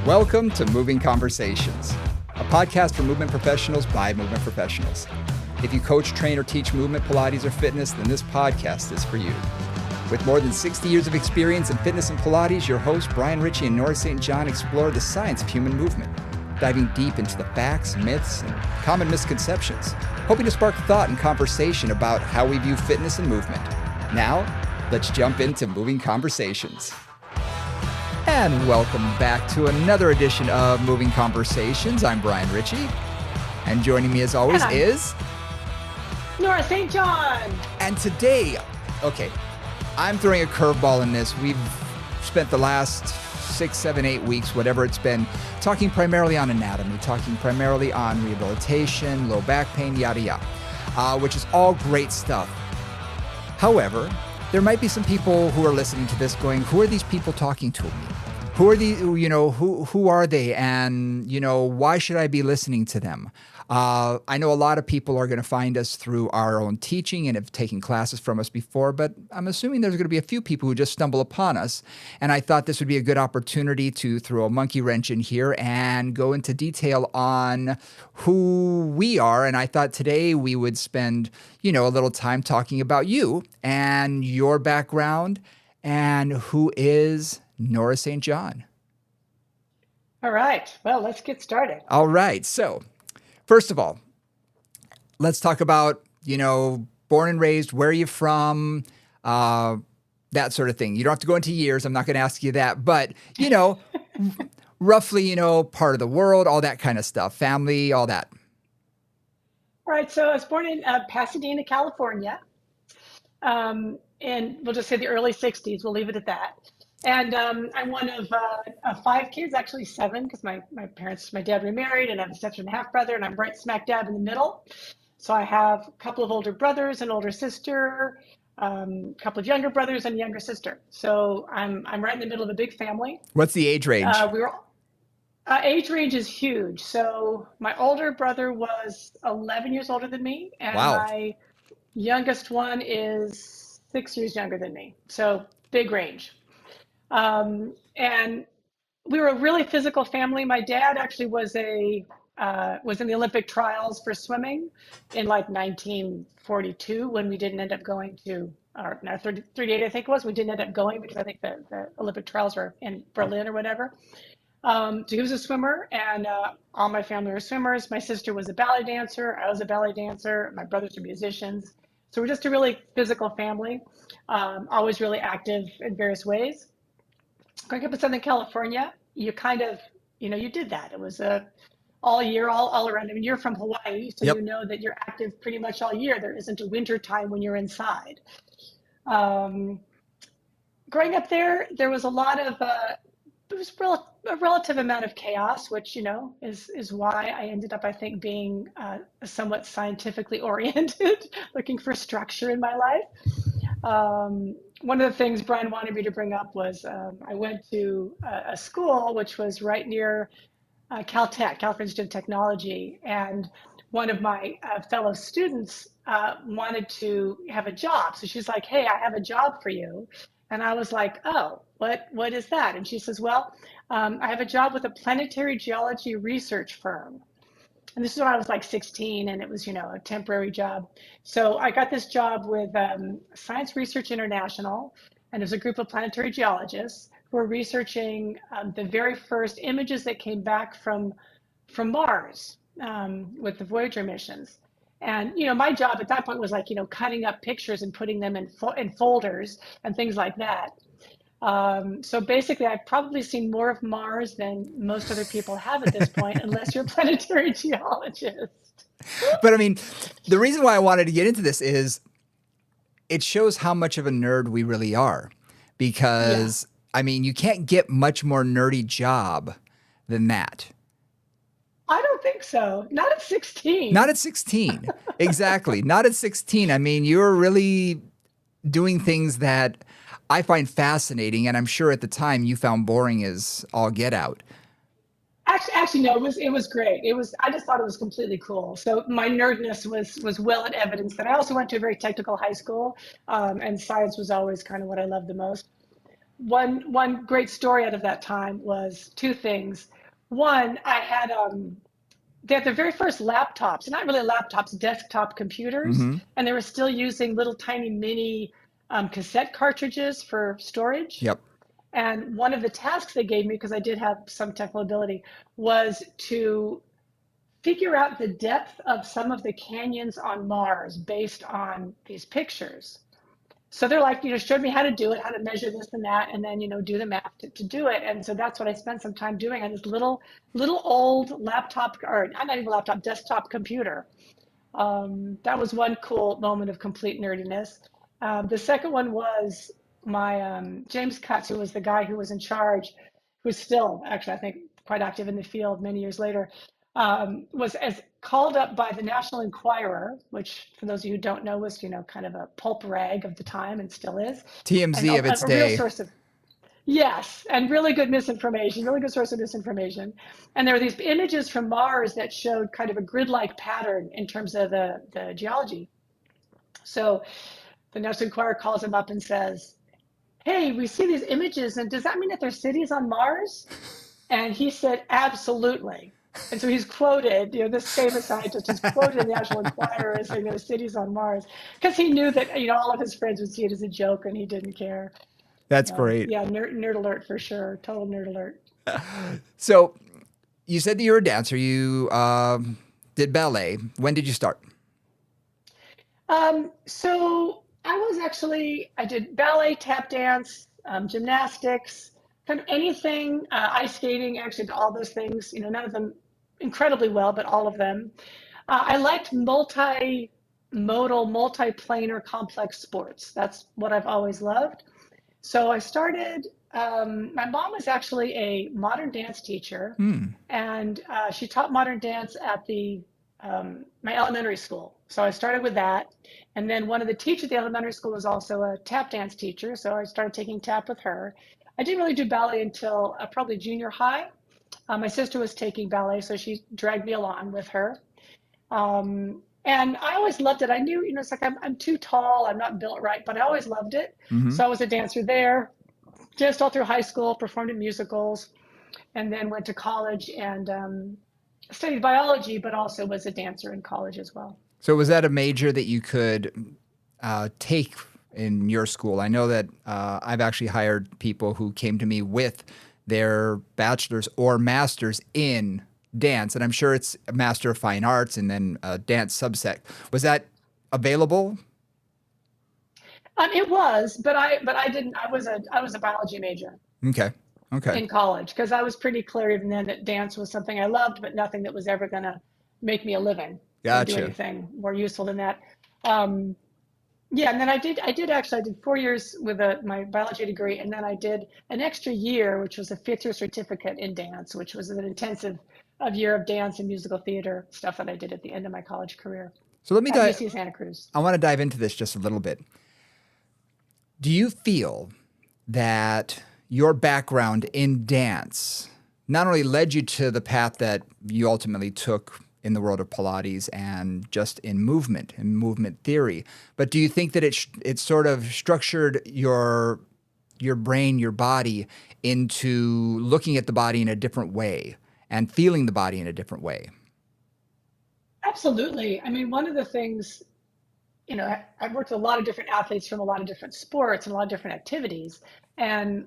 Welcome to Moving Conversations, a podcast for movement professionals by movement professionals. If you coach, train, or teach movement, Pilates, or fitness, then this podcast is for you. With more than 60 years of experience in fitness and Pilates, your hosts, Brian Ritchie and Nora St. John, explore the science of human movement, diving deep into the facts, myths, and common misconceptions, hoping to spark thought and conversation about how we view fitness and movement. Now, let's jump into Moving Conversations. And welcome back to another edition of Moving Conversations. I'm Brian Ritchie, and joining me as always is Nora St. John. And today, I'm throwing a curveball in this. We've spent the last 6, 7, 8 weeks, whatever it's been, talking primarily on anatomy, talking primarily on rehabilitation, low back pain, yada yada, which is all great stuff. However, there might be some people who are listening to this going, who are these people talking to me? Who are these, who are they? And, why should I be listening to them? I know a lot of people are going to find us through our own teaching and have taken classes from us before, but I'm assuming there's going to be a few people who just stumble upon us. And I thought this would be a good opportunity to throw a monkey wrench in here and go into detail on who we are. And I thought today we would spend, a little time talking about you and your background and who is Nora St. John. All right. Well, let's get started. All right. So, first of all, let's talk about, born and raised, where are you from, that sort of thing. You don't have to go into years. I'm not going to ask you that. But, roughly, part of the world, all that kind of stuff, family, all that. All right. So I was born in Pasadena, California. And we'll just say the early 60s. We'll leave it at that. And I'm one of 5 kids, actually 7, because my dad remarried, and I have a sister and a half brother, and I'm right smack dab in the middle. So I have a couple of older brothers, an older sister, a couple of younger brothers, and a younger sister. So I'm right in the middle of a big family. What's the age range? Age range is huge. So my older brother was 11 years older than me, and my youngest one is 6 years younger than me. So big range. And we were a really physical family. My dad actually was in the Olympic trials for swimming in like 1942 when we didn't end up going to, or no, 38 I think it was. We didn't end up going because I think the Olympic trials were in Berlin or whatever. So he was a swimmer, and all my family were swimmers. My sister was a ballet dancer. I was a ballet dancer. My brothers are musicians. So we're just a really physical family, always really active in various ways. Growing up in Southern California, you kind of, you did that. It was all year, all around. I mean, you're from Hawaii, so Yep. You know that you're active pretty much all year. There isn't a winter time when you're inside. Growing up there was a lot of, it was a relative amount of chaos, which, is why I ended up, I think, being somewhat scientifically oriented, looking for structure in my life. One of the things Brian wanted me to bring up was I went to a school which was right near Caltech, California Institute of Technology, and one of my fellow students wanted to have a job. So she's like, "Hey, I have a job for you." And I was like, "Oh, what is that?" And she says, "Well, I have a job with a planetary geology research firm." And this is when I was like 16, and it was, a temporary job. So I got this job with Science Research International, and it was a group of planetary geologists who were researching the very first images that came back from Mars with the Voyager missions. And, my job at that point was like, cutting up pictures and putting them in folders and things like that. So basically, I've probably seen more of Mars than most other people have at this point, unless you're a planetary geologist. But I mean, the reason why I wanted to get into this is it shows how much of a nerd we really are. Because, I mean, you can't get much more nerdy job than that. I don't think so. Not at 16. Not at 16. Exactly. Not at 16. I mean, you're really doing things that I find fascinating, and I'm sure at the time you found boring as all get out. Actually, no. It was great. I just thought it was completely cool. So my nerdness was well in evidence. That I also went to a very technical high school, and science was always kind of what I loved the most. one great story out of that time was two things. One, I had they had the very first laptops, not really laptops, desktop computers, Mm-hmm. and they were still using little tiny mini cassette cartridges for storage. Yep. And one of the tasks they gave me, because I did have some technical ability, was to figure out the depth of some of the canyons on Mars based on these pictures. So they're like, showed me how to do it, how to measure this and that, and then, do the math to do it. And so that's what I spent some time doing on this little old laptop, or not even laptop, desktop computer. That was one cool moment of complete nerdiness. The second one was my James Cutts, who was the guy who was in charge, who's still actually, I think, quite active in the field many years later, was as called up by the National Enquirer, which for those of you who don't know was, kind of a pulp rag of the time and still is, and TMZ of its a real day. source of yes, and really good misinformation, really good source of misinformation. And there were these images from Mars that showed kind of a grid-like pattern in terms of the geology. So the National Enquirer calls him up and says, "Hey, we see these images, and does that mean that there's cities on Mars?" And he said, "Absolutely." And so he's quoted, this famous scientist is quoted in the National Enquirer as saying there are cities on Mars, because he knew that, all of his friends would see it as a joke and he didn't care. That's So great. yeah, nerd alert for sure. Total nerd alert. So you said that you were a dancer. You did ballet. When did you start? So I did ballet, tap dance, gymnastics, kind of anything, ice skating, actually, all those things, none of them incredibly well, but all of them. I liked multimodal, multiplanar, complex sports. That's what I've always loved. So I started, my mom was actually a modern dance teacher, Hmm. and she taught modern dance at my elementary school. So I started with that. And then one of the teachers at the elementary school was also a tap dance teacher. So I started taking tap with her. I didn't really do ballet until probably junior high. My sister was taking ballet, so she dragged me along with her. And I always loved it. I knew, it's like I'm too tall, I'm not built right, but I always loved it. Mm-hmm. So I was a dancer there, just all through high school, performed in musicals, and then went to college and studied biology, but also was a dancer in college as well. So was that a major that you could take in your school? I know that I've actually hired people who came to me with their bachelor's or master's in dance, and I'm sure it's a master of fine arts and then a dance subsect. Was that available? It was, but I didn't. I was a biology major Okay. Okay. in college because I was pretty clear even then that dance was something I loved, but nothing that was ever going to make me a living or do Gotcha. anything more useful than that. Um, Yeah, and then I did 4 years with my biology degree, and then I did an extra year, which was a fifth year certificate in dance, which was an intensive of year of dance and musical theater stuff that I did at the end of my college career So let me at dive. UC Santa Cruz. I want to dive into this just a little bit. Do you feel that your background in dance not only led you to the path that you ultimately took in the world of Pilates and just in movement and movement theory, but do you think that it sort of structured your brain, your body into looking at the body in a different way and feeling the body in a different way? Absolutely. I mean, one of the things, I've worked with a lot of different athletes from a lot of different sports and a lot of different activities. And,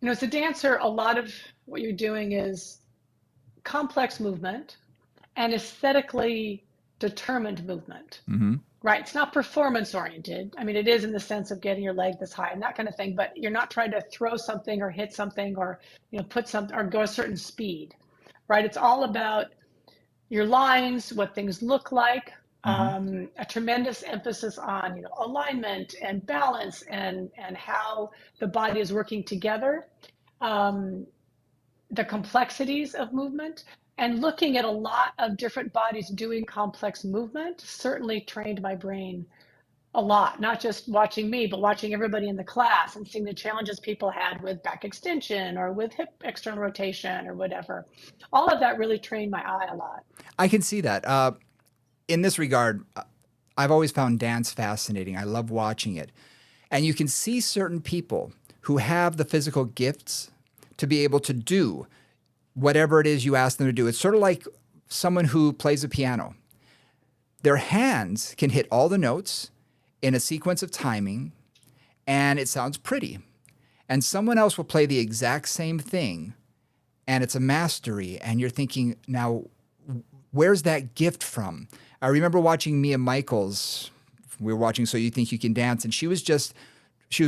as a dancer, a lot of what you're doing is complex movement and aesthetically determined movement. Mm-hmm. Right. It's not performance oriented. I mean, it is in the sense of getting your leg this high and that kind of thing, but you're not trying to throw something or hit something or, put something or go a certain speed. Right. It's all about your lines, what things look like, Mm-hmm. a tremendous emphasis on, alignment and balance and how the body is working together. Um, the complexities of movement and looking at a lot of different bodies doing complex movement certainly trained my brain a lot, not just watching me, but watching everybody in the class and seeing the challenges people had with back extension or with hip external rotation or whatever. All of that really trained my eye a lot. I can see that. In this regard, I've always found dance fascinating. I love watching it. And you can see certain people who have the physical gifts to be able to do whatever it is you ask them to do. It's sort of like someone who plays a piano. Their hands can hit all the notes in a sequence of timing, and it sounds pretty. And someone else will play the exact same thing, and it's a mastery. And you're thinking, now, where's that gift from? I remember watching Mia Michaels. We were watching So You Think You Can Dance, and she was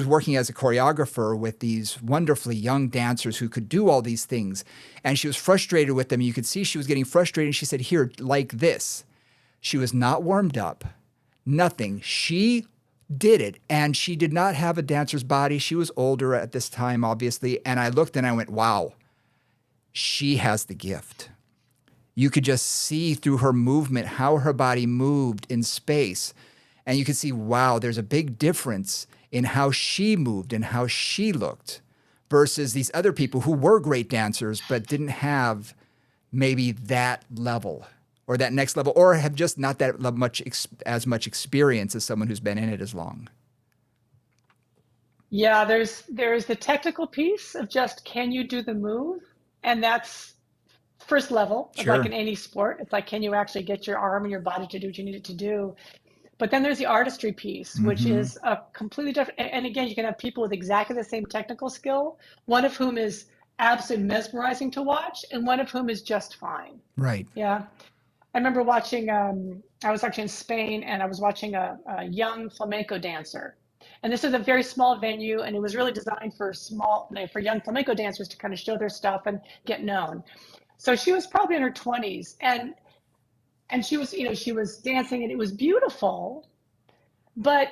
working as a choreographer with these wonderfully young dancers who could do all these things. And she was frustrated with them. You could see she was getting frustrated. And she said, here, like this. She was not warmed up, nothing. She did it, and she did not have a dancer's body. She was older at this time, obviously. And I looked and I went, wow, she has the gift. You could just see through her movement how her body moved in space. And you could see, wow, there's a big difference in how she moved and how she looked versus these other people who were great dancers but didn't have maybe that level or that next level, or have just not that much as much experience as someone who's been in it as long. Yeah, there's the technical piece of just, can you do the move? And that's first level, Sure. like in any sport. It's like, can you actually get your arm and your body to do what you need it to do? But then there's the artistry piece, which is a completely different. And again, you can have people with exactly the same technical skill, one of whom is absolutely mesmerizing to watch, and one of whom is just fine. Right. Yeah. I remember watching, I was actually in Spain, and I was watching a young flamenco dancer. And this is a very small venue, and it was really designed for young flamenco dancers to kind of show their stuff and get known. So she was probably in her 20s, and she was, she was dancing, and it was beautiful, but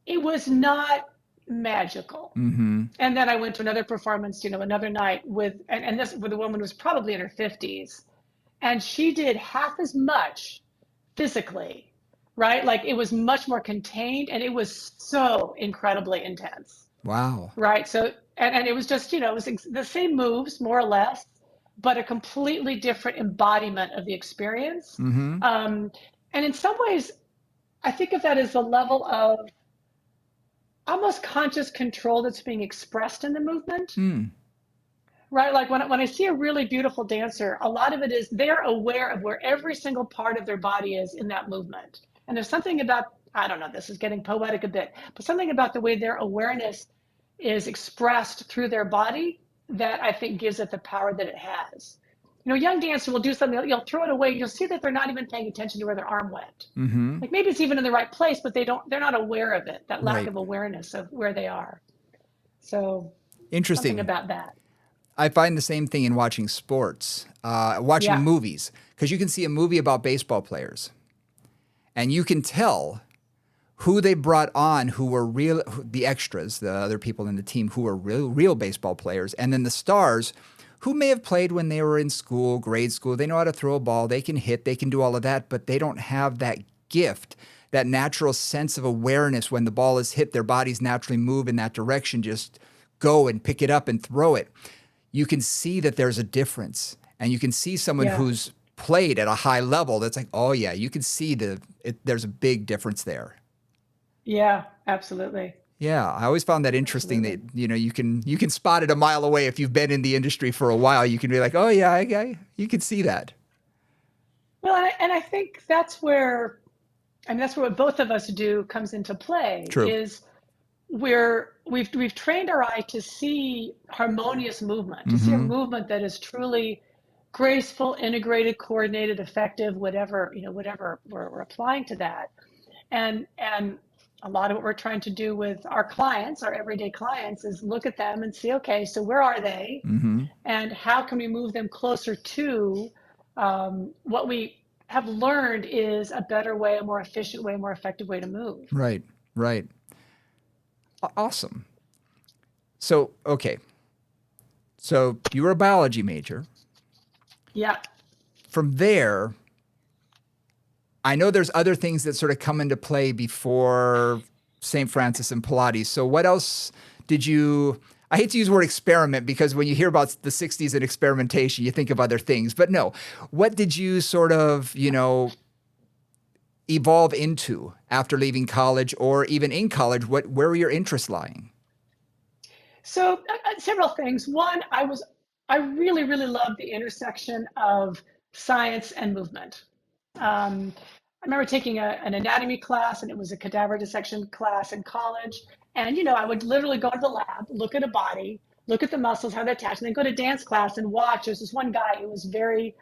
it was not magical. Mm-hmm. And then I went to another performance, another night with the woman was probably in her 50s. And she did half as much physically, right? Like it was much more contained, and it was so incredibly intense. Wow. Right. So, and it was just, it was the same moves, more or less, but a completely different embodiment of the experience. Mm-hmm. And in some ways, I think of that as the level of almost conscious control that's being expressed in the movement. Mm. Right, like when I see a really beautiful dancer, a lot of it is they're aware of where every single part of their body is in that movement. And there's something about, I don't know, this is getting poetic a bit, but something about the way their awareness is expressed through their body that I think gives it the power that it has. A young dancer will do something, you'll throw it away, you'll see that they're not even paying attention to where their arm went. Mm-hmm. Like maybe it's even in the right place, but they're not aware of it, that lack Right. of awareness of where they are. So Interesting. something about that. I find the same thing in watching sports, watching movies, because you can see a movie about baseball players, and you can tell who they brought on, who were real, the extras, the other people in the team who were real baseball players, and then the stars who may have played when they were in school, grade school. They know how to throw a ball, they can hit, they can do all of that, but they don't have that gift, that natural sense of awareness when the ball is hit, their bodies naturally move in that direction, just go and pick it up and throw it. You can see that there's a difference, and you can see someone who's played at a high level that's like, oh yeah, you can see there's a big difference there. Yeah, absolutely. Yeah, I always found that interesting that you can spot it a mile away if you've been in the industry for a while. You can be like, oh yeah, you can see that. Well, and I think that's where what both of us do comes into play. True. Is we've trained our eye to see harmonious movement, to see a movement that is truly graceful, integrated, coordinated, effective, whatever we're applying to that. And a lot of what we're trying to do with our clients, our everyday clients, is look at them and see, okay, so where are they? Mm-hmm. And how can we move them closer to what we have learned is a better way, a more efficient way, a more effective way to move. Right. Awesome. So, okay. So you were a biology major. Yeah. From there, I know there's other things that sort of come into play before St. Francis and Pilates. So what else did you, I hate to use the word experiment because when you hear about the 60s and experimentation, you think of other things. But no, what did you sort of, evolve into after leaving college, or even in college? Where were your interests lying? So several things. One, I really, really loved the intersection of science and movement. I remember taking an anatomy class, and it was a cadaver dissection class in college. And, I would literally go to the lab, look at a body, look at the muscles, how they're attached, and then go to dance class and watch. There's this one guy who was very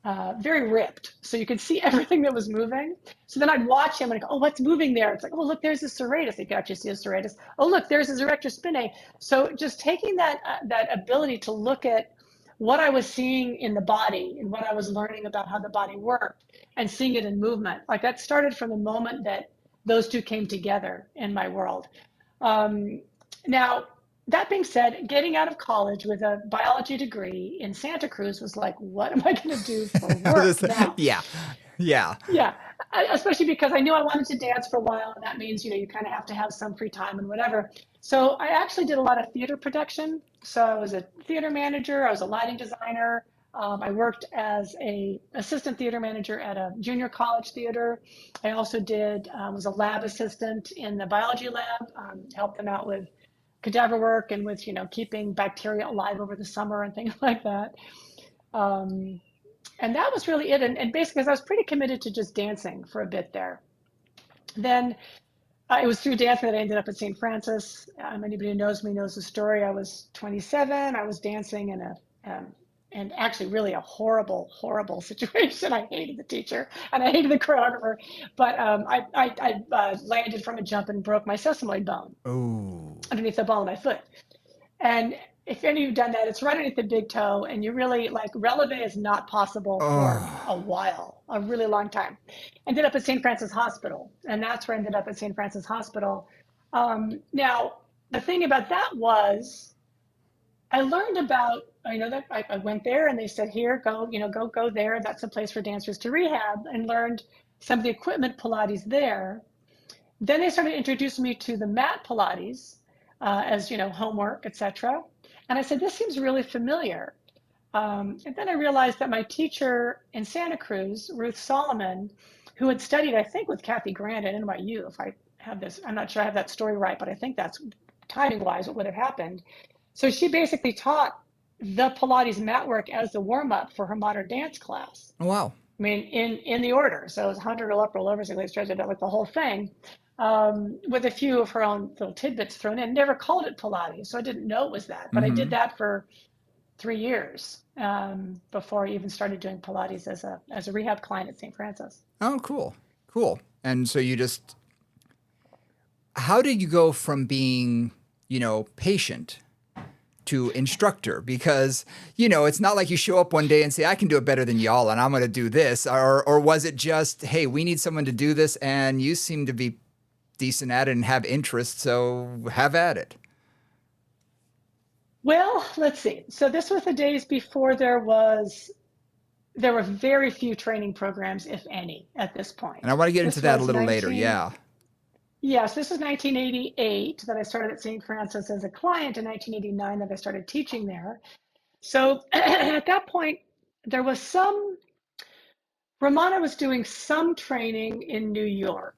ripped. So you could see everything that was moving. So then I'd watch him and I'd go, oh, what's moving there? It's like, oh, look, there's a serratus. You could actually see a serratus. Oh, look, there's a erector spinae. So just taking that ability to look at what I was seeing in the body and what I was learning about how the body worked and seeing it in movement, like that started from the moment that those two came together in my world. Um, Now, that being said, getting out of college with a biology degree in Santa Cruz was like, what am I going to do for work now? Yeah. Yeah. Yeah, especially because I knew I wanted to dance for a while, and that means, you kind of have to have some free time and whatever. So I actually did a lot of theater production. So I was a theater manager, I was a lighting designer. I worked as a assistant theater manager at a junior college theater. I also was a lab assistant in the biology lab, helped them out with cadaver work and with, keeping bacteria alive over the summer and things like that. Um, and that was really it. And basically, 'cause I was pretty committed to just dancing for a bit there. Then it was through dancing that I ended up at St. Francis. Anybody who knows me knows the story. I was 27. I was dancing in and actually really a horrible, horrible situation. I hated the teacher and I hated the choreographer, but I landed from a jump and broke my sesamoid bone Oh. underneath the ball of my foot. And if any of you've done that, it's right underneath the big toe, and you really like releve is not possible for a Oh. while, a really long time. Ended up at St. Francis Hospital, and that's where I ended up at St. Francis Hospital. Now, the thing about that was I learned about, that I went there and they said, here, go, go there. That's a place for dancers to rehab, and learned some of the equipment Pilates there. Then they started introducing me to the mat Pilates as homework, etc. And I said, this seems really familiar. And then I realized that my teacher in Santa Cruz, Ruth Solomon, who had studied, I think, with Kathy Grant at NYU, if I have this, I'm not sure I have that story right, but I think that's timing wise what would have happened. So she basically taught the Pilates mat work as the warm up for her modern dance class. Wow. I mean, in the order. So it was 100 roll up, roll over, single leg stretch, like the whole thing, with a few of her own little tidbits thrown in. Never called it Pilates, so I didn't know it was that. But I did Mm-hmm. that for 3 years before I even started doing Pilates as a rehab client at St. Francis. Oh, cool. Cool. And so how did you go from being, patient to instructor? Because, it's not like you show up one day and say, I can do it better than y'all and I'm going to do this. Or was it just, hey, we need someone to do this and you seem to be decent at it and have interest, so have at it? Well, let's see. So this was the days before there were very few training programs, if any, at this And I point. want to get into This that a was little later. 19 Yeah. Yes, this is 1988 that I started at St. Francis as a client, and 1989 that I started teaching there. So at that point, there was Ramona was doing some training in New York.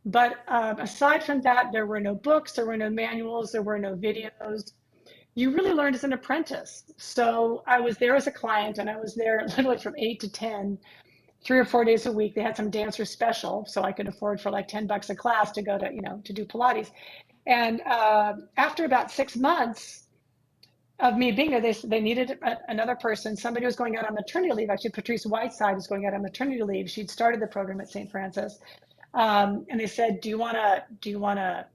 But aside from that, there were no books, there were no manuals, there were no videos. You really learned as an apprentice. So I was there as a client, and I was there literally from 8 to 10, 3 or 4 days a week. They had some dancer special, so I could afford for like $10 a class to go to do Pilates. And after about 6 months of me being there, they needed another person. Somebody was going out on maternity leave. Actually, Patrice Whiteside was going out on maternity leave. She'd started the program at St. Francis, and they said, "Do you wanna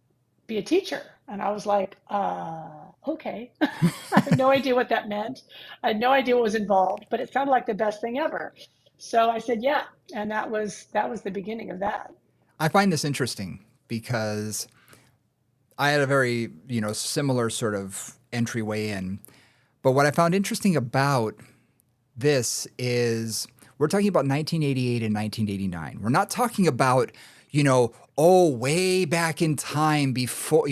be a teacher?" And I was like, "Okay." I had no idea what that meant. I had no idea what was involved, but it sounded like the best thing ever. So I said, "Yeah," and that was the beginning of that. I find this interesting because I had a very, similar sort of entryway in. But what I found interesting about this is we're talking about 1988 and 1989. We're not talking about, way back in time before,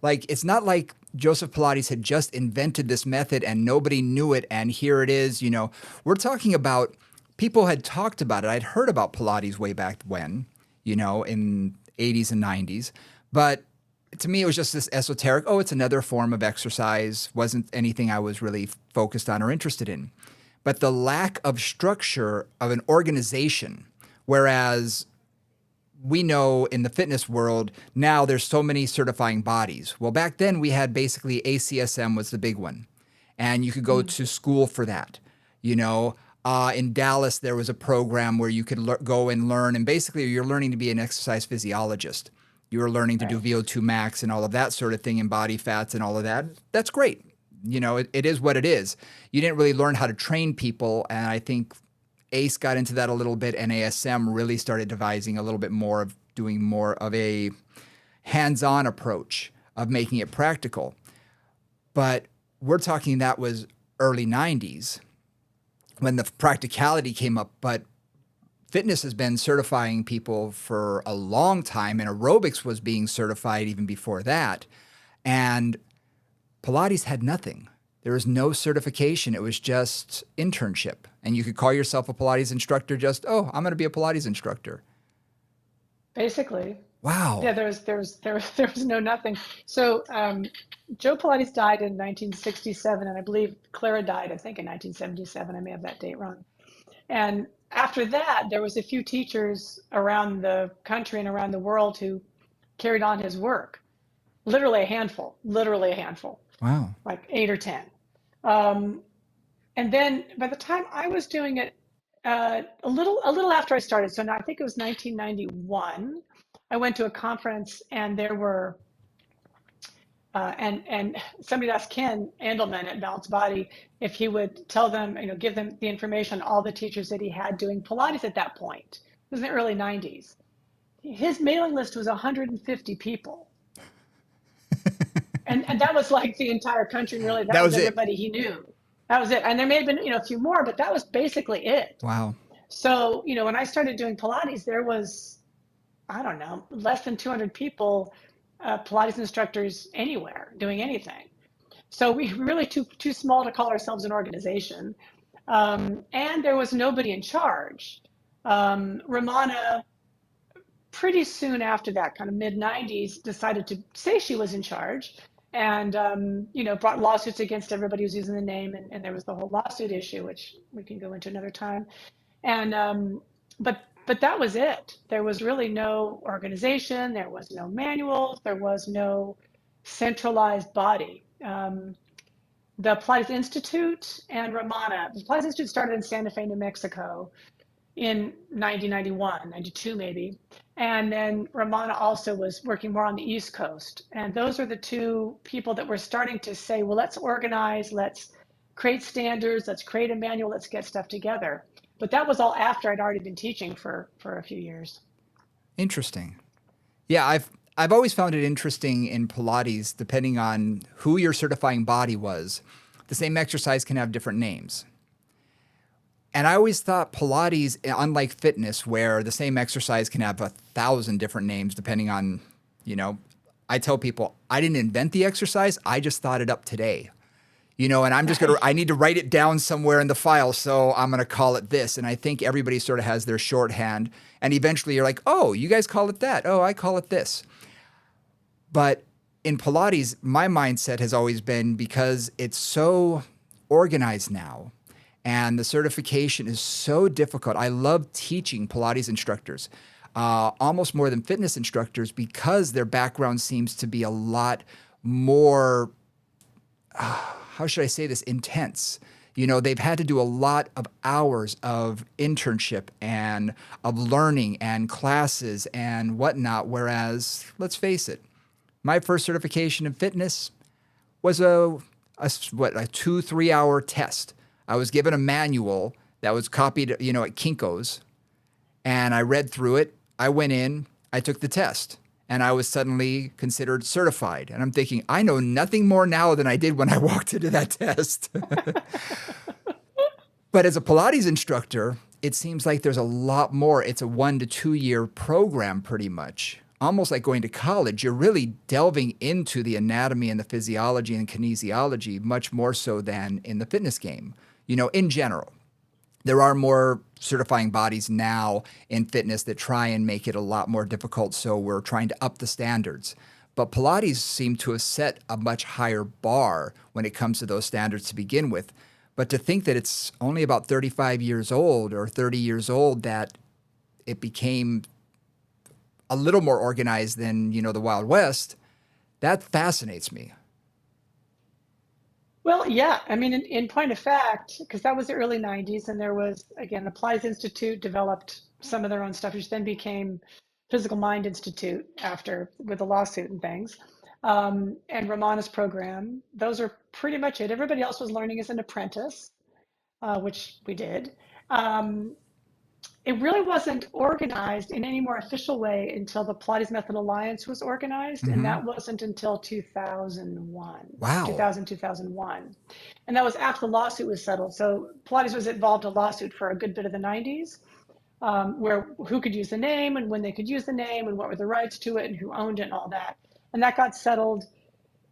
like it's not like Joseph Pilates had just invented this method and nobody knew it and here it is, We're talking about people had talked about it. I'd heard about Pilates way back when, in 80s and 90s, but to me, it was just this esoteric, oh, it's another form of exercise. Wasn't anything I was really focused on or interested in. But the lack of structure of an organization, whereas we know in the fitness world now there's so many certifying bodies. Well, back then we had basically ACSM was the big one, and you could go to school for that. You know, in Dallas there was a program where you could go and learn, and basically you're learning to be an exercise physiologist. You were learning to do Right. VO2 max and all of that sort of thing, and body fats and all of that. That's great. You know, it is what it is. You didn't really learn how to train people, and I think ACE got into that a little bit, and ASM really started devising a little bit more of doing more of a hands-on approach of making it practical. But we're talking that was early 90s when the practicality came up. But fitness has been certifying people for a long time, and aerobics was being certified even before that. And Pilates had nothing. There was no certification. It was just internship. And you could call yourself a Pilates instructor just, oh, I'm going to be a Pilates instructor. Basically. Yeah, Wow. there was no nothing. So Joe Pilates died in 1967, and I believe Clara died, I think, in 1977. I may have that date wrong. And after that, there was a few teachers around the country and around the world who carried on his work. Literally a handful, Wow. like 8 or 10. Um, and then by the time I was doing it, a little after I started, so now I think it was 1991, I went to a conference and there were and somebody asked Ken Andelman at Balanced Body if he would tell them, give them the information on all the teachers that he had doing Pilates at that point. It was in the early 90s. His mailing list was 150 people. And that was like the entire country, and really that That was was it. everybody he knew. That was it. And there may have been, a few more, but that was basically it. Wow. So, when I started doing Pilates, there was, I don't know, less than 200 people, Pilates instructors anywhere doing anything. So we were really too small to call ourselves an organization. And there was nobody in charge. Ramana, pretty soon after that, kind of mid 90s, decided to say she was in charge and, brought lawsuits against everybody who's using the name. And there was the whole lawsuit issue, which we can go into another time. And but that was it. There was really no organization. There was no manuals. There was no centralized body. The Pilates Institute and Ramana. The Pilates Institute started in Santa Fe, New Mexico in 1991, 92 maybe. And then Ramana also was working more on the East Coast. And those are the two people that were starting to say, well, let's organize, let's create standards, let's create a manual, let's get stuff together. But that was all after I'd already been teaching for a few years. Interesting. Yeah, I've always found it interesting in Pilates, depending on who your certifying body was, the same exercise can have different names. And I always thought Pilates, unlike fitness, where the same exercise can have 1,000 different names depending on, you know, I tell people I didn't invent the exercise, I just thought it up today. And I'm just I need to write it down somewhere in the file, so I'm going to call it this. And I think everybody sort of has their shorthand. And eventually you're like, oh, you guys call it that. Oh, I call it this. But in Pilates, my mindset has always been because it's so organized now and the certification is so difficult. I love teaching Pilates instructors, almost more than fitness instructors, because their background seems to be a lot more how should I say this, intense. They've had to do a lot of hours of internship and of learning and classes and whatnot. Whereas, let's face it, my first certification in fitness was a 2-3 hour test. I was given a manual that was copied, at Kinko's, and I read through it. I went in, I took the test, and I was suddenly considered certified. And I'm thinking, I know nothing more now than I did when I walked into that test. But as a Pilates instructor, it seems like there's a lot more. It's a 1 to 2 year program, pretty much. Almost like going to college. You're really delving into the anatomy and the physiology and kinesiology much more so than in the fitness game, in general. There are more certifying bodies now in fitness that try and make it a lot more difficult, so we're trying to up the standards. but Pilates seemed to have set a much higher bar when it comes to those standards to begin with. But to think that it's only about 35 years old or 30 years old that it became a little more organized than, the Wild West, that fascinates me. Well, yeah. I mean, in point of fact, because that was the early 90s, and there was, again, the Pilates Institute developed some of their own stuff, which then became Physical Mind Institute after with the lawsuit and things. And Ramana's program, those are pretty much it. Everybody else was learning as an apprentice, which we did. Um, it really wasn't organized in any more official way until the Pilates Method Alliance was organized, and Hmm. that wasn't until 2001, Wow. 2001. And that was after the lawsuit was settled. So Pilates was involved in a lawsuit for a good bit of the 90s, where who could use the name and when they could use the name and what were the rights to it and who owned it and all that. And that got settled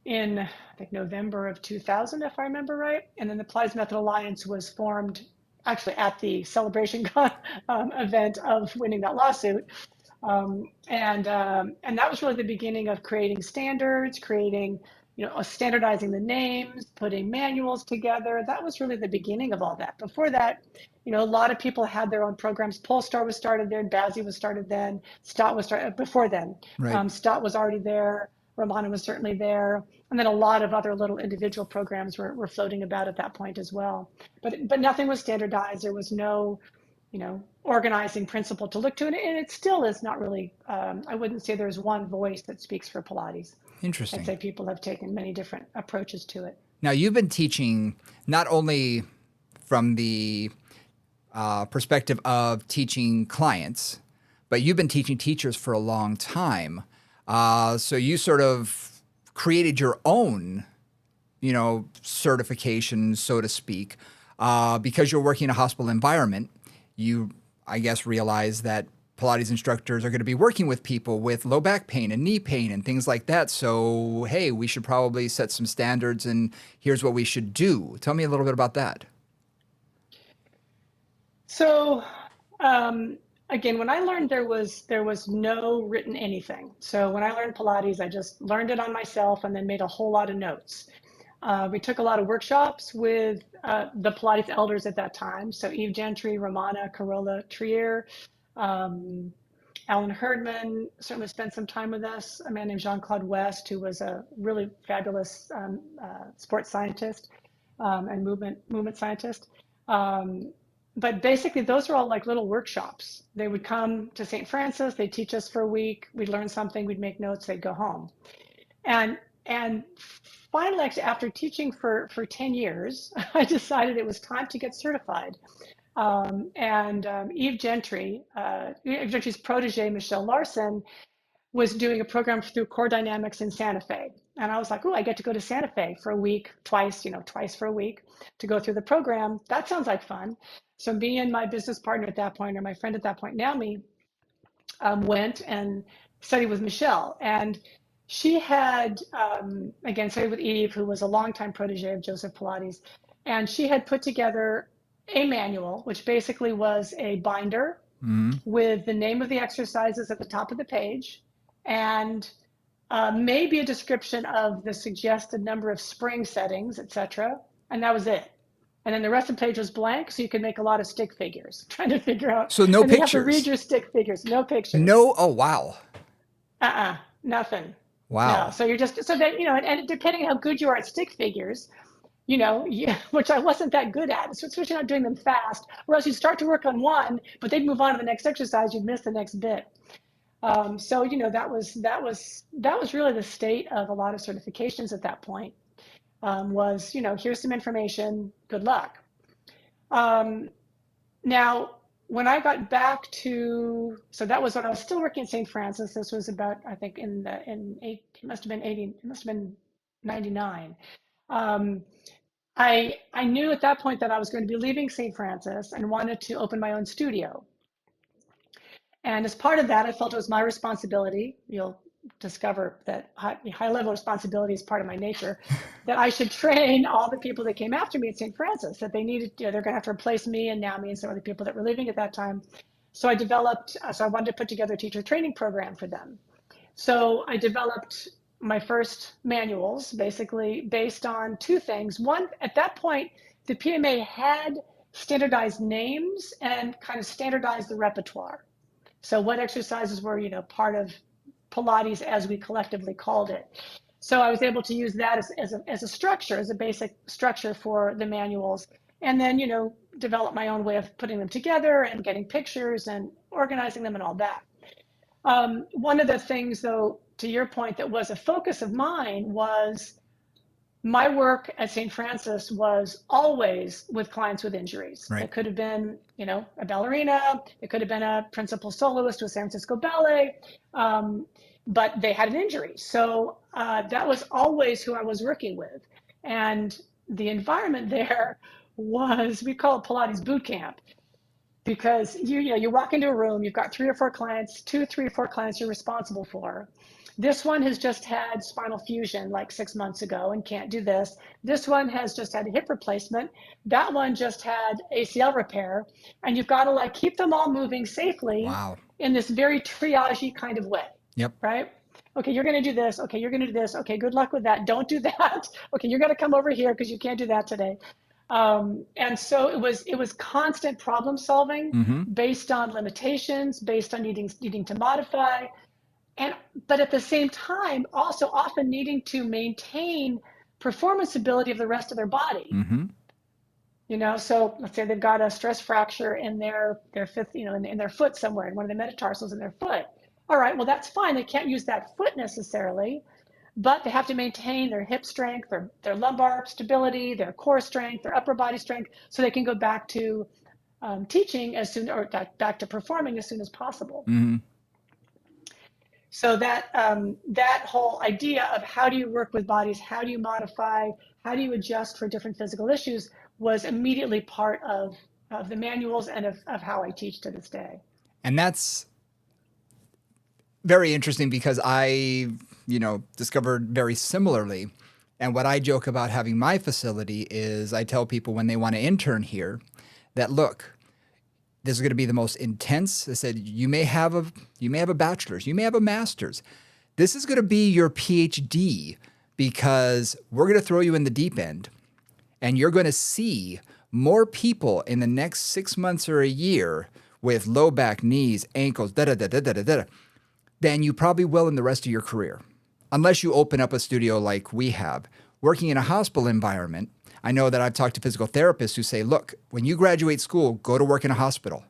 in, I think, November of 2000, if I remember right. And then the Pilates Method Alliance was formed actually at the celebration event of winning that lawsuit. And that was really the beginning of creating standards, creating, standardizing the names, putting manuals together. That was really the beginning of all that. Before that, a lot of people had their own programs. Polestar was started there, Bazzi was started then, Stott was started before then. Right. Stott was already there, Romana was certainly there, and then a lot of other little individual programs were floating about at that point as well. But nothing was standardized. There was no organizing principle to look to. And it still is not really, I wouldn't say there's one voice that speaks for Pilates. I'd Interesting. say people have taken many different approaches to it. Now, you've been teaching not only from the perspective of teaching clients, but you've been teaching teachers for a long time. So you sort of created your own, certification, so to speak, because you're working in a hospital environment. You, I guess, realize that Pilates instructors are going to be working with people with low back pain and knee pain and things like that. So, hey, we should probably set some standards and here's what we should do. Tell me a little bit about that. So again, when I learned there was no written anything. So when I learned Pilates, I just learned it on myself and then made a whole lot of notes. We took a lot of workshops with the Pilates elders at that time. So Eve Gentry, Romana, Carola Trier, um, Alan Herdman certainly spent some time with us. A man named Jean-Claude West, who was a really fabulous sports scientist and movement scientist. Um, but basically, those are all like little workshops. They would come to St. Francis, they'd teach us for a week, we'd learn something, we'd make notes, they'd go home. And finally, actually, after teaching for 10 years, I decided it was time to get certified. Eve Gentry's protege, Michelle Larson, was doing a program through Core Dynamics in Santa Fe. And I was like, oh, I get to go to Santa Fe for a week, twice for a week to go through the program. That sounds like fun. So me and my business partner at that point, or my friend at that point, Naomi, went and studied with Michelle. And she had, again, studied with Eve, who was a longtime protege of Joseph Pilates. And she had put together a manual, which basically was a binder Mm-hmm. with the name of the exercises at the top of the page and maybe a description of the suggested number of spring settings, etc. And that was it. And then the rest of the page was blank, so you could make a lot of stick figures, trying to figure out. So no And then you have to read pictures. your stick figures, no pictures. No. Oh, wow. Nothing. No. Wow. So you're just, so that, and depending on how good you are at stick figures, which I wasn't that good at, especially not doing them fast, or else you'd start to work on one, but they'd move on to the next exercise, you'd miss the next bit. So that was really the state of a lot of certifications at that point. Was here's some information, good luck. Um, Now, when I got back to, so that was when I was still working at St. Francis. This was about, I think, it must have been 80, it must have been 99. Um, I knew at that point that I was going to be leaving St. Francis and wanted to open my own studio. And as part of that, I felt it was my responsibility. You'll discover that high level responsibility is part of my nature, that I should train all the people that came after me at St. Francis, that they needed, they're going to have to replace me and now me and some of the people that were leaving at that time. So I wanted to put together a teacher training program for them. So I developed my first manuals, basically based on two things. One, at that point, the PMA had standardized names and kind of standardized the repertoire. So what exercises were, part of Pilates as we collectively called it. So I was able to use that as a structure, as a basic structure for the manuals. And then, develop my own way of putting them together and getting pictures and organizing them and all that. One of the things, though, to your point, that was a focus of mine was my work at St. Francis was always with clients with injuries. Right. It could have been, a ballerina. It could have been a principal soloist with San Francisco Ballet, but they had an injury. So that was always who I was working with. And the environment there was, we call it Pilates boot camp, because you walk into a room, you've got 3 or 4 clients you're responsible for. This one has just had spinal fusion like 6 months ago and can't do this. This one has just had a hip replacement. That one just had ACL repair, and you've got to like keep them all moving safely. Wow. In this very triage-y kind of way. Yep. Right? Okay, you're going to do this. Okay, you're going to do this. Okay, good luck with that. Don't do that. Okay, you're going to come over here because you can't do that today. And so it was constant problem solving based on limitations, based on needing to modify, but at the same time also often needing to maintain performance ability of the rest of their body. So let's say they've got a stress fracture in their fifth, in their foot somewhere, in one of the metatarsals in their foot. All right, well, that's fine. They can't use that foot necessarily, but they have to maintain their hip strength, their lumbar stability, their core strength, their upper body strength, so they can go back to teaching as soon, or back to performing as soon as possible. So that whole idea of how do you work with bodies, how do you modify, how do you adjust for different physical issues was immediately part of the manuals and of how I teach to this day. And that's very interesting because I, discovered very similarly. And what I joke about having my facility is I tell people when they want to intern here that, look, this is going to be the most intense. I said, you may have a bachelor's, you may have a master's. This is going to be your PhD because we're going to throw you in the deep end and you're going to see more people in the next 6 months or a year with low back, knees, ankles, than you probably will in the rest of your career. Unless you open up a studio like we have. Working in a hospital environment, I know that I've talked to physical therapists who say, look, when you graduate school, go to work in a hospital.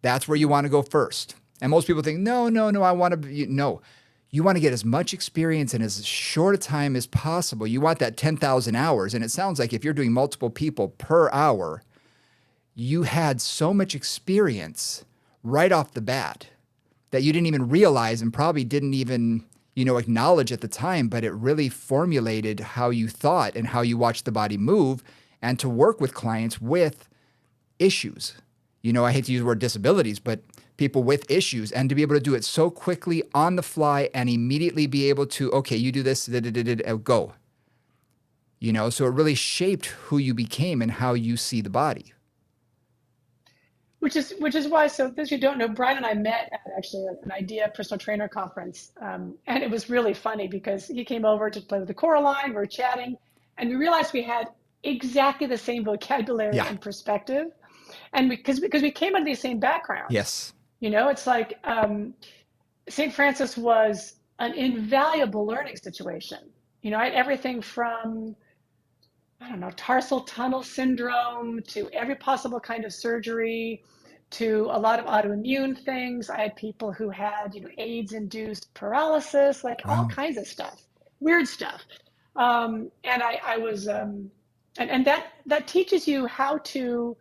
That's where you want to go first. And most people think, no, I want to be, no. You want to get as much experience in as short a time as possible. You want that 10,000 hours. And it sounds like if you're doing multiple people per hour, you had so much experience right off the bat that you didn't even realize and probably didn't even, acknowledge at the time, but it really formulated how you thought and how you watched the body move and to work with clients with issues. I hate to use the word disabilities, but people with issues, and to be able to do it so quickly on the fly and immediately be able to, okay, you do this, go. So it really shaped who you became and how you see the body. Which is why, so those who don't know, Brian and I met at actually an IDEA personal trainer conference. And it was really funny because he came over to play with the Coraline, we were chatting, and we realized we had exactly the same vocabulary and perspective. And because we came out of the same backgrounds. Yes. It's like St. Francis was an invaluable learning situation. I had everything from, tarsal tunnel syndrome to every possible kind of surgery to a lot of autoimmune things. I had people who had, AIDS-induced paralysis, like all kinds of stuff, weird stuff. And I was, and that teaches you how to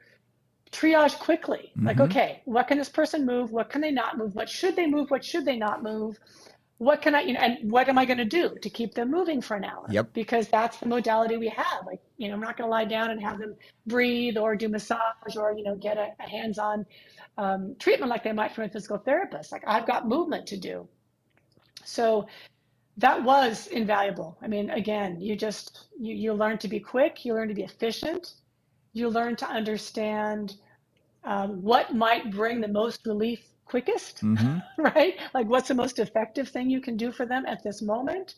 triage quickly. Like, okay, what can this person move? What can they not move? What should they move? What should they not move? What can I, and what am I going to do to keep them moving for an hour? Yep. Because that's the modality we have. Like, I'm not going to lie down and have them breathe or do massage or, get a hands-on treatment like they might from a physical therapist. Like, I've got movement to do. So that was invaluable. I mean, again, you learn to be quick, you learn to be efficient, you learn to understand what might bring the most relief quickest, right? Like, what's the most effective thing you can do for them at this moment?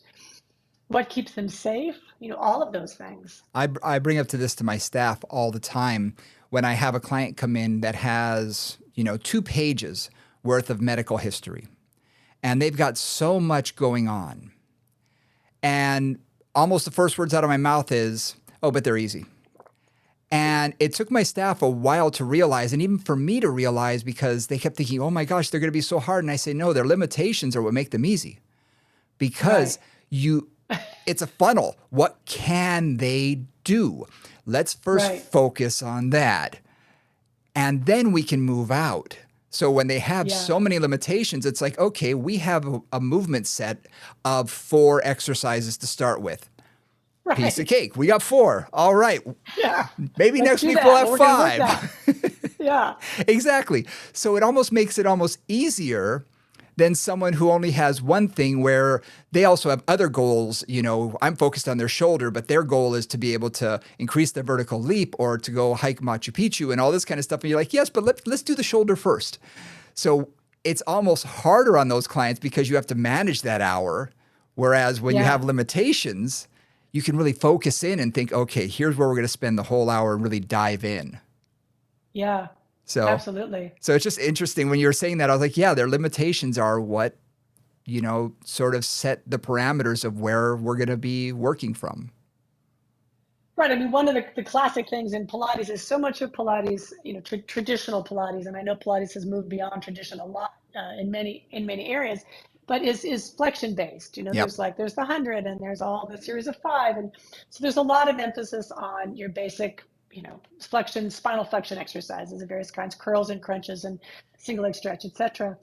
what keeps them safe, all of those things. I bring up to this to my staff all the time when I have a client come in that has, 2 pages worth of medical history, and they've got so much going on. And almost the first words out of my mouth is, oh, but they're easy. And it took my staff a while to realize, and even for me to realize, because they kept thinking, oh my gosh, they're going to be so hard. And I say, no, their limitations are what make them easy. Because it's a funnel. What can they do? Let's first focus on that. And then we can move out. So when they have so many limitations, it's like, okay, we have a movement set of 4 exercises to start with. Right. Piece of cake. We got 4. All right. Yeah. Maybe next week we'll have 5. Yeah. Exactly. So it almost makes it almost easier than someone who only has one thing, where they also have other goals. I'm focused on their shoulder, but their goal is to be able to increase their vertical leap or to go hike Machu Picchu and all this kind of stuff. And you're like, yes, but let's do the shoulder first. So it's almost harder on those clients because you have to manage that hour. Whereas when you have limitations, you can really focus in and think, okay, here's where we're going to spend the whole hour and really dive in. Yeah. So absolutely. So it's just interesting when you were saying that. I was like, yeah, their limitations are what, sort of set the parameters of where we're going to be working from. Right. I mean, one of the classic things in Pilates is so much of Pilates, traditional Pilates, and I know Pilates has moved beyond tradition a lot in many areas, but is flexion based. There's the 100 and there's all the series of 5, and so there's a lot of emphasis on your basic flexion, spinal flexion exercises of various kinds, curls and crunches and single leg stretch, etc.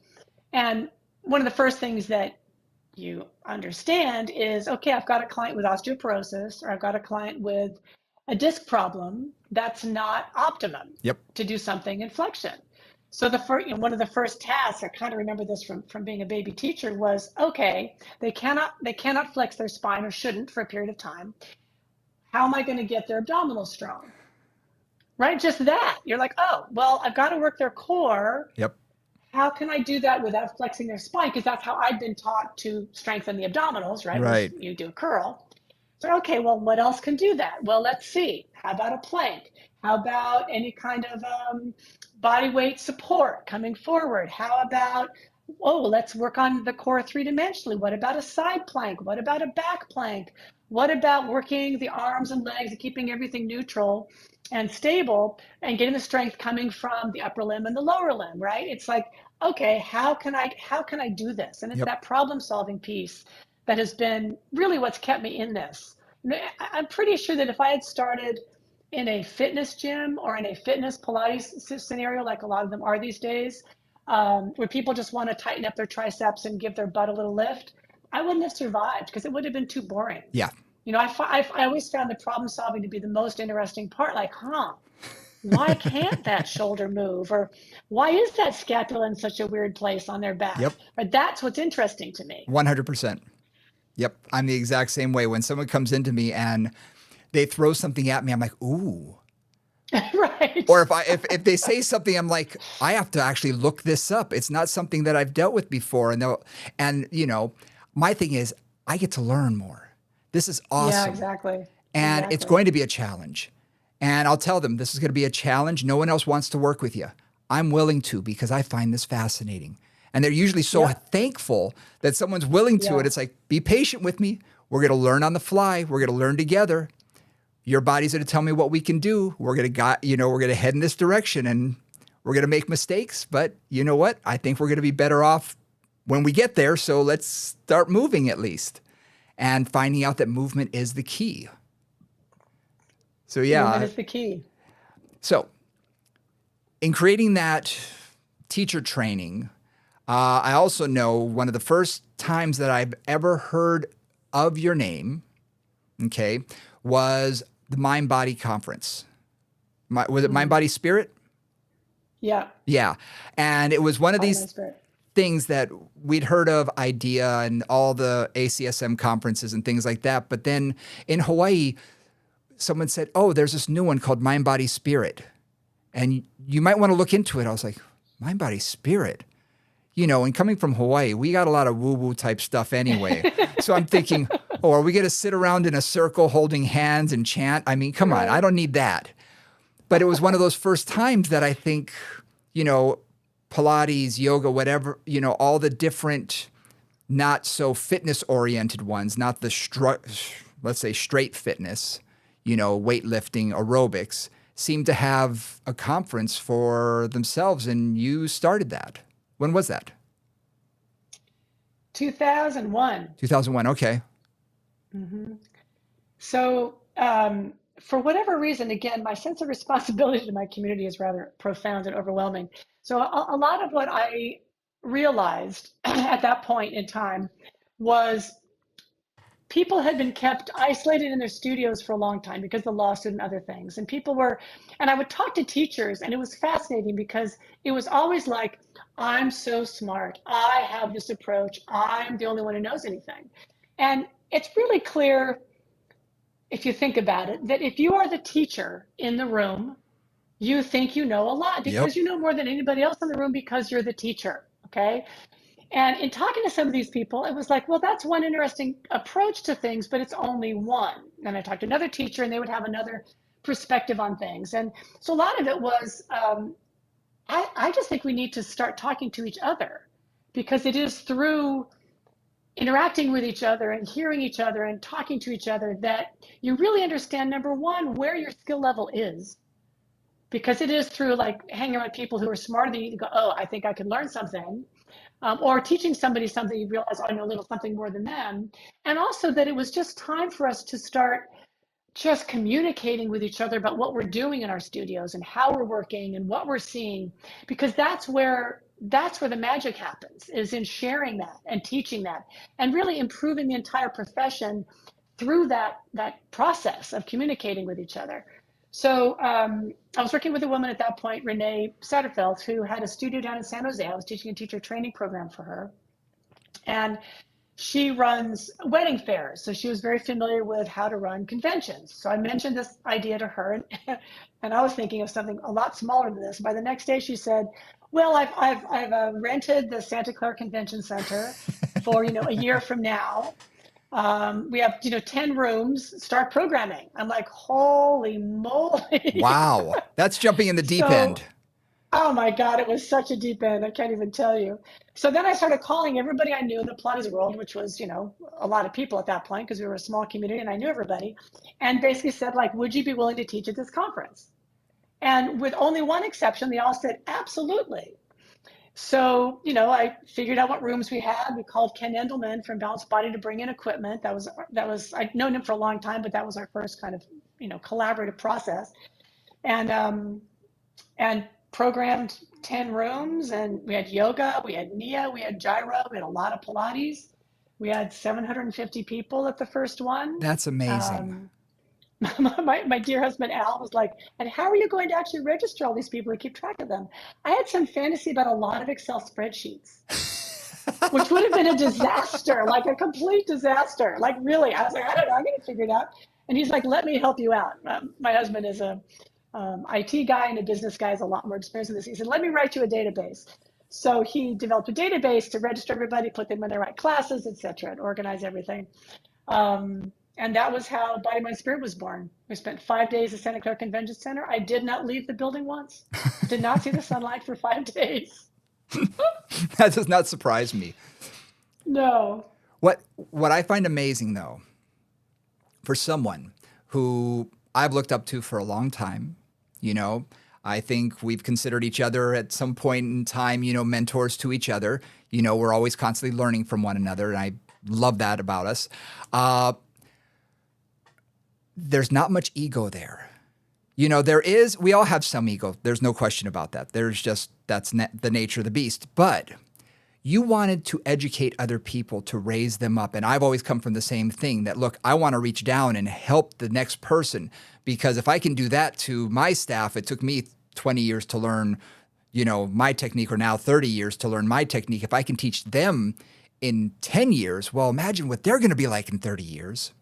And one of the first things that you understand is, okay, I've got a client with osteoporosis, or I've got a client with a disc problem. That's not optimum to do something in flexion. So one of the first tasks, I kind of remember this from being a baby teacher, was, okay, they cannot flex their spine, or shouldn't, for a period of time. How am I going to get their abdominals strong? Right? Just that. You're like, oh, well, I've got to work their core. Yep. How can I do that without flexing their spine? Because that's how I've been taught to strengthen the abdominals, right? Right. You do a curl. So, okay, well, what else can do that? Well, let's see. How about a plank? How about any kind of body weight support coming forward? How about, let's work on the core 3-dimensionally. What about a side plank? What about a back plank? What about working the arms and legs and keeping everything neutral and stable and getting the strength coming from the upper limb and the lower limb, right? It's like, okay, how can I do this? And it's that problem solving piece that has been really what's kept me in this. I'm pretty sure that if I had started in a fitness gym or in a fitness Pilates scenario, like a lot of them are these days, where people just want to tighten up their triceps and give their butt a little lift, I wouldn't have survived, because it would have been too boring. Yeah. I always found the problem solving to be the most interesting part. Like, why can't that shoulder move? Or why is that scapula in such a weird place on their back? Yep. But that's what's interesting to me. 100%. Yep. I'm the exact same way. When someone comes into me and they throw something at me, I'm like, ooh. Right. Or if they say something, I'm like, I have to actually look this up. It's not something that I've dealt with before. And my thing is, I get to learn more. This is awesome. Yeah, exactly. And it's going to be a challenge. And I'll tell them, this is going to be a challenge. No one else wants to work with you. I'm willing to, because I find this fascinating. And they're usually so thankful that someone's willing to it. It's like, be patient with me. We're going to learn on the fly. We're going to learn together. Your body's going to tell me what we can do. We're going to head in this direction, and we're going to make mistakes. But you know what? I think we're going to be better off when we get there. So let's start moving at least, and finding out that movement is the key. So Movement is the key. So in creating that teacher training, I also know one of the first times that I've ever heard of your name, okay, was the Mind Body Conference. Was it Mind Body Spirit? Yeah. Yeah. And it was one of these things that we'd heard of, IDEA and all the ACSM conferences and things like that. But then in Hawaii, someone said, oh, there's this new one called Mind Body Spirit, and you might want to look into it. I was like, Mind Body Spirit? And coming from Hawaii, we got a lot of woo-woo type stuff anyway. So I'm thinking, Or are we going to sit around in a circle holding hands and chant? I mean, come on, I Right. don't need that. But it was one of those first times that I think, you know, Pilates, yoga, whatever, you know, all the different, not so fitness oriented ones, not the, let's say, straight fitness, you know, weightlifting, aerobics, seem to have a conference for themselves. And you started that. When was that? 2001. 2001. Okay. Hmm. So, for whatever reason, again, my sense of responsibility to my community is rather profound and overwhelming. So, a lot of what I realized at that point in time was people had been kept isolated in their studios for a long time because of the lawsuit and other things. And people were, and I would talk to teachers, and it was fascinating because it was always like, I'm so smart. I have this approach. I'm the only one who knows anything. And it's really clear, if you think about it, that if you are the teacher in the room, you think you know a lot Yep. because you know more than anybody else in the room because you're the teacher. Okay. And in talking to some of these people, it was like, well, that's one interesting approach to things, but it's only one. And I talked to another teacher and they would have another perspective on things. And so a lot of it was, I just think we need to start talking to each other because it is through interacting with each other and hearing each other and talking to each other that you really understand, number one, where your skill level is. Because it is through like hanging around people who are smarter than you to go, oh, I think I can learn something, or teaching somebody something, you realize, oh, I know a little something more than them. And also that it was just time for us to start just communicating with each other about what we're doing in our studios and how we're working and what we're seeing, because that's where the magic happens, is in sharing that and teaching that and really improving the entire profession through that process of communicating with each other. So I was working with a woman at that point, Renee Satterfeld, who had a studio down in San Jose. I was teaching a teacher training program for her. And she runs wedding fairs. So she was very familiar with how to run conventions. So I mentioned this idea to her, and I was thinking of something a lot smaller than this. By the next day, she said, well, I've rented the Santa Clara Convention Center for, a year from now. We have, 10 rooms, start programming. I'm like, holy moly. Wow. That's jumping in the deep So end. oh my God, it was such a deep end. I can't even tell you. So then I started calling everybody I knew in the Pilates world, which was, a lot of people at that point because we were a small community and I knew everybody, and basically said, like, would you be willing to teach at this conference? And with only one exception, they all said, absolutely. So, I figured out what rooms we had. We called Ken Endelman from Balanced Body to bring in equipment. I'd known him for a long time, but that was our first kind of, collaborative process. And programmed 10 rooms, and we had yoga, we had Nia, we had gyro, we had a lot of Pilates. We had 750 people at the first one. That's amazing. Um, my dear husband Al was like, and how are you going to actually register all these people and keep track of them? I had some fantasy about a lot of Excel spreadsheets, which would have been a disaster, like a complete disaster. Like, really, I was like, I don't know, I'm going to figure it out. And he's like, let me help you out. My husband is a IT guy and a business guy, has a lot more experience in this. He said, let me write you a database. So he developed a database to register everybody, put them in the right classes, et cetera, and organize everything. And that was how Body, Mind, Spirit was born. We spent 5 days at Santa Clara Convention Center. I did not leave the building once, did not see the sunlight for 5 days. That does not surprise me. No. What I find amazing, though, for someone who I've looked up to for a long time, I think we've considered each other at some point in time, mentors to each other. We're always constantly learning from one another, and I love that about us. There's not much ego there. There is, we all have some ego. There's no question about that. That's the nature of the beast. But you wanted to educate other people, to raise them up. And I've always come from the same thing, that, look, I want to reach down and help the next person, because if I can do that to my staff, it took me 20 years to learn, my technique, or now 30 years to learn my technique. If I can teach them in 10 years, well, imagine what they're going to be like in 30 years.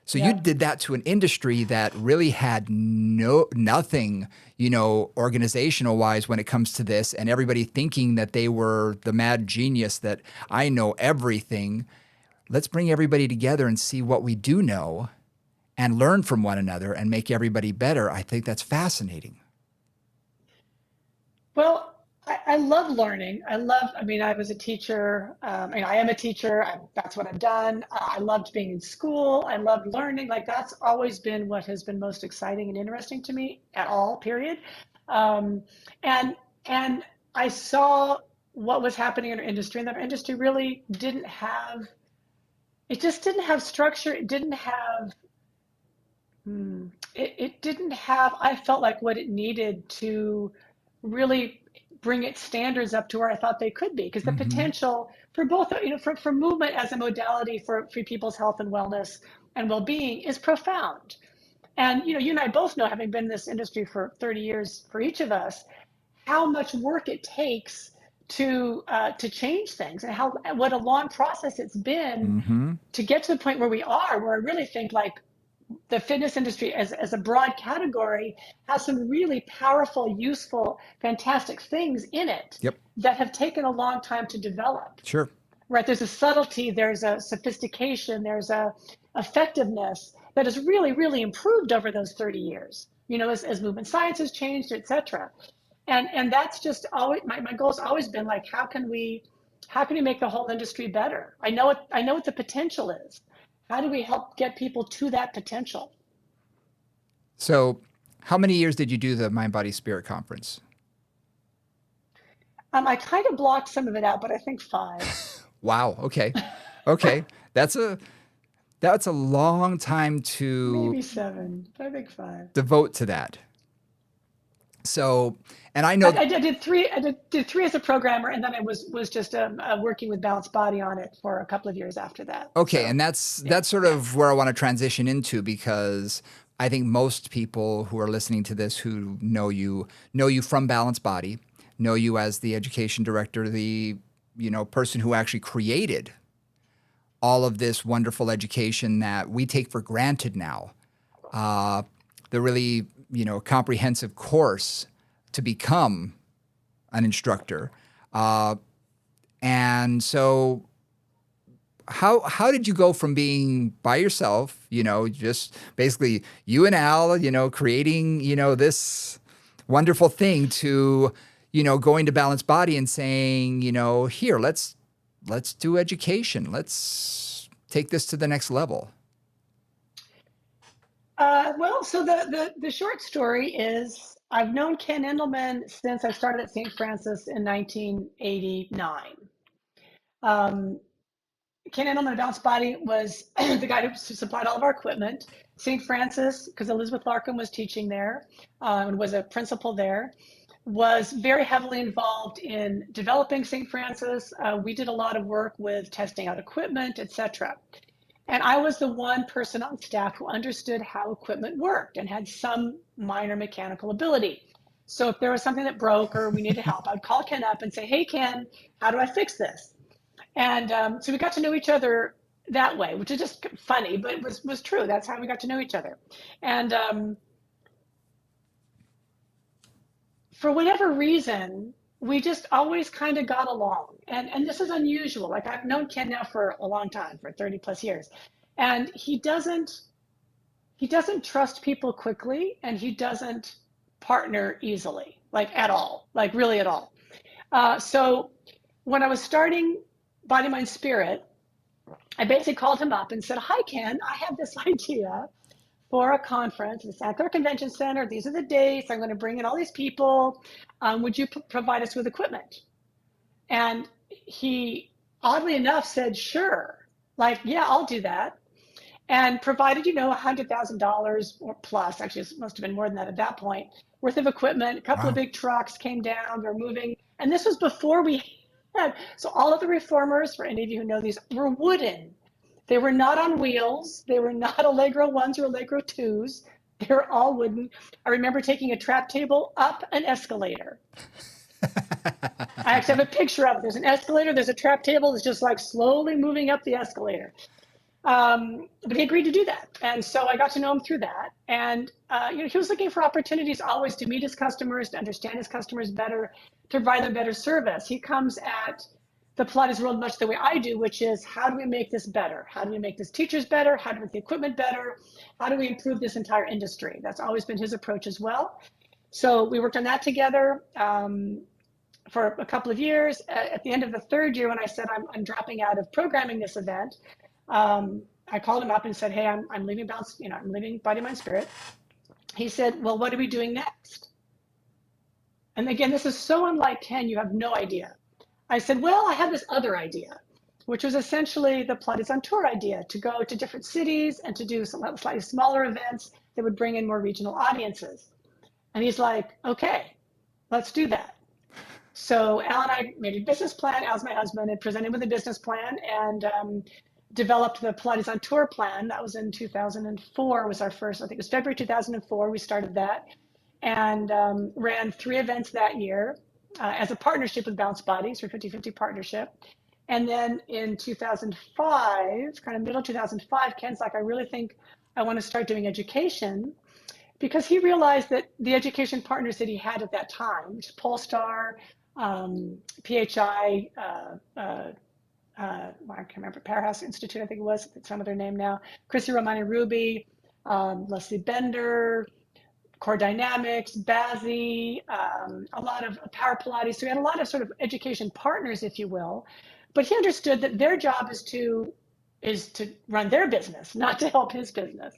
So you Yeah. did that to an industry that really had nothing, organizational wise when it comes to this, and everybody thinking that they were the mad genius, that I know everything. let's bring everybody together and see what we do know and learn from one another and make everybody better. I think that's fascinating. Well, I love learning. I mean, I was a teacher. I am a teacher. That's what I've done. I loved being in school. I loved learning. Like that's always been what has been most exciting and interesting to me at all, period. Um, and, and I saw what was happening in our industry, and that our industry really didn't have, it just didn't have structure. It didn't have, it didn't have, I felt like what it needed to really bring its standards up to where I thought they could be. Because the Mm-hmm. potential for both, for movement as a modality for people's health and wellness and well-being is profound. And, you and I both know, having been in this industry for 30 years for each of us, how much work it takes to change things and how what a long process it's been Mm-hmm. to get to the point where we are, where I really think like the fitness industry as a broad category has some really powerful, useful, fantastic things in it Yep. that have taken a long time to develop. Sure. Right? There's a subtlety, there's a sophistication, there's a effectiveness that has really, really improved over those 30 years. As movement science has changed, et cetera. And that's just always my goal has always been like, how can we make the whole industry better? I know what the potential is. How do we help get people to that potential? So, how many years did you do the Mind Body Spirit conference? I kind of blocked some of it out, but I think five, Wow. Okay. Okay. That's a that's a long time to maybe seven, but I think five. devote to that. So, and I I, know. I did three. I did three as a programmer, and then I was just working with Balanced Body on it for a couple of years after that. Okay, So and that's yeah, that's sort yeah. of where I want to transition into, because I think most people who are listening to this who know you from Balanced Body, know you as the education director, the person who actually created all of this wonderful education that we take for granted now. Uh, the really comprehensive course to become an instructor, uh, and so how did you go from being by yourself, just basically you and Al, creating, this wonderful thing, to, going to Balanced Body and saying, here, let's do education. Let's take this to the next level. Well, so the short story is I've known Ken Endelman since I started at St. Francis in 1989. Um, Ken Endelman at Balanced Body was the guy who supplied all of our equipment. St. Francis, because Elizabeth Larkin was teaching there and was a principal there, was very heavily involved in developing St. Francis. We did a lot of work with testing out equipment, et cetera. And I was the one person on staff who understood how equipment worked and had some minor mechanical ability. So if there was something that broke or we needed help, I'd call Ken up and say, "Hey, Ken, how do I fix this?" And so we got to know each other that way, which is just funny, but it was true. That's how we got to know each other. And for whatever reason, we just always kind of got along. And this is unusual. Like I've known Ken now for a long time, for 30 plus years. And he doesn't trust people quickly, and he doesn't partner easily, like at all, like really at all. So when I was starting Body Mind Spirit, I basically called him up and said, "Hi, Ken, I have this idea for a conference at the Santa Clara Convention Center. These are the dates. I'm going to bring in all these people. Would you provide us with equipment?" And he, oddly enough, said, "Sure. Like, yeah, I'll do that." And provided, $100,000 or plus, actually, it must have been more than that at that point, worth of equipment. A couple of Wow. big trucks came down. They're moving. And this was before we had, so all of the reformers, for any of you who know these, were wooden. They were not on wheels. They were not Allegro ones or Allegro twos. They were all wooden. I remember taking a trap table up an escalator. I actually have a picture of it. There's an escalator, there's a trap table that's just like slowly moving up the escalator. But he agreed to do that. And so I got to know him through that. And, he was looking for opportunities always to meet his customers, to understand his customers better, to provide them better service. He comes at the Pilates world much the way I do, which is how do we make this better? How do we make this teachers better? How do we make the equipment better? How do we improve this entire industry? That's always been his approach as well. So we worked on that together for a couple of years. At the end of the third year, when I said I'm dropping out of programming this event, I called him up and said, hey, I'm leaving Bounce, I'm leaving Body, Mind, Spirit. He said, well, what are we doing next? And again, this is so unlike Ken, you have no idea. I said, well, I have this other idea, which was essentially the Pilates on Tour idea, to go to different cities and to do some slightly smaller events that would bring in more regional audiences. And he's like, okay, let's do that. So Al and I made a business plan. Al's my husband, and presented with a business plan and developed the Pilates on Tour plan. That was in 2004 was our first, I think it was February 2004, we started that, and ran 3 events that year as a partnership with Bounce Bodies, for 50-50 partnership. And then in 2005, kind of middle 2005, Ken's like, I really think I want to start doing education, because he realized that the education partners that he had at that time, which is Polestar, PHI, I can't remember, Powerhouse Institute, I think it was, it's some other name now, Chrissy Romani Ruby, Leslie Bender, Core Dynamics, Bazzi, a lot of Power Pilates. So we had a lot of sort of education partners, if you will, but he understood that their job is to run their business, not to help his business.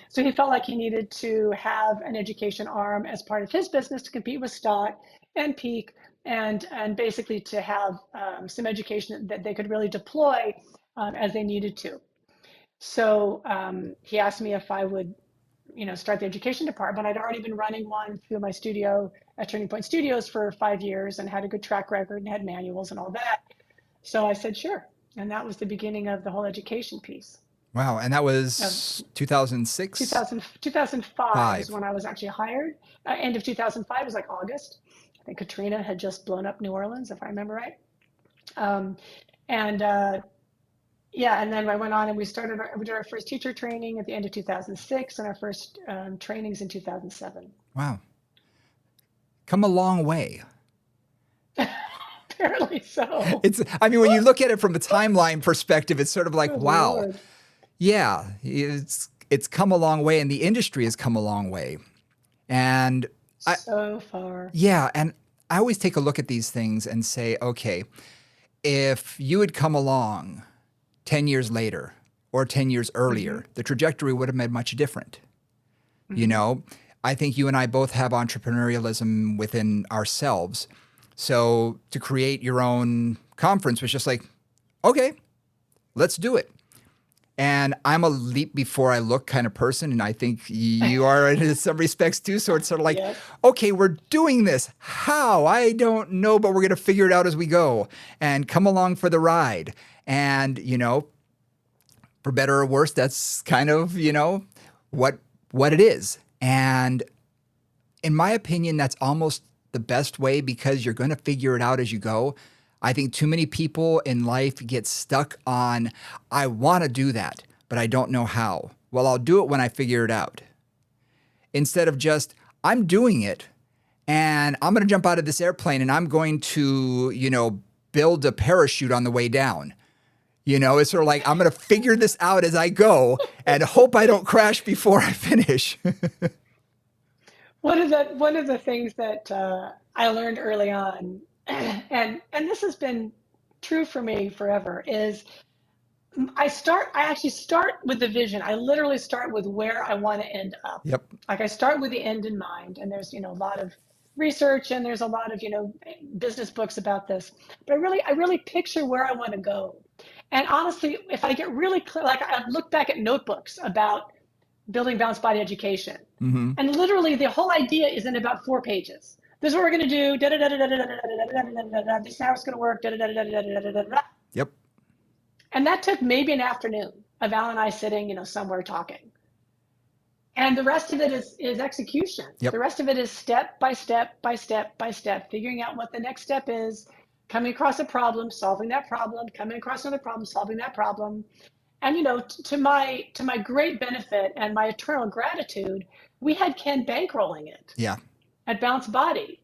So he felt like he needed to have an education arm as part of his business to compete with Stott and Peak, and basically to have some education that they could really deploy as they needed to. So he asked me if I would, start the education department. I'd already been running one through my studio at Turning Point Studios for 5 years and had a good track record and had manuals and all that. So I said, sure. And that was the beginning of the whole education piece. Wow. And that was 2006? 2005 is when I was actually hired. End of 2005 was like August. I think Katrina had just blown up New Orleans, if I remember right. And then I went on and we did our first teacher training at the end of 2006 and our first trainings in 2007. Wow. Come a long way. Apparently so. When you look at it from a timeline perspective, it's sort of like, wow. Lord. Yeah, it's come a long way, and the industry has come a long way. And so far. Yeah, and I always take a look at these things and say, okay, if you had come along 10 years later or 10 years earlier, the trajectory would have been much different. I think you and I both have entrepreneurialism within ourselves. So to create your own conference was just like, okay, let's do it. And I'm a leap before I look kind of person, and I think you are in some respects too. So it's sort of like, okay, we're doing this. How? I don't know, but we're going to figure it out as we go and come along for the ride. And, for better or worse, that's kind of, what it is. And in my opinion, that's almost the best way, because you're going to figure it out as you go. I think too many people in life get stuck on, I want to do that, but I don't know how. Well, I'll do it when I figure it out. Instead of just, I'm doing it and I'm going to jump out of this airplane and I'm going to, build a parachute on the way down. It's sort of like, I'm going to figure this out as I go and hope I don't crash before I finish. One of the things that I learned early on, and this has been true for me forever, is I actually start with the vision. I literally start with where I want to end up. Yep. Like I start with the end in mind, and there's a lot of research and there's a lot of business books about this. But I really picture where I want to go. And honestly, if I get really clear, like I look back at notebooks about building balanced body education, and literally the whole idea is in about 4 pages. This is what we're going to do. This is how it's going to work. Yep. And that took maybe an afternoon of Al and I sitting, somewhere talking. And the rest of it is execution. Yep. The rest of it is step by step by step by step, figuring out what the next step is, coming across a problem, solving that problem, coming across another problem, solving that problem. And to my great benefit and my eternal gratitude, we had Ken bankrolling it. Yeah. At Bounce Body.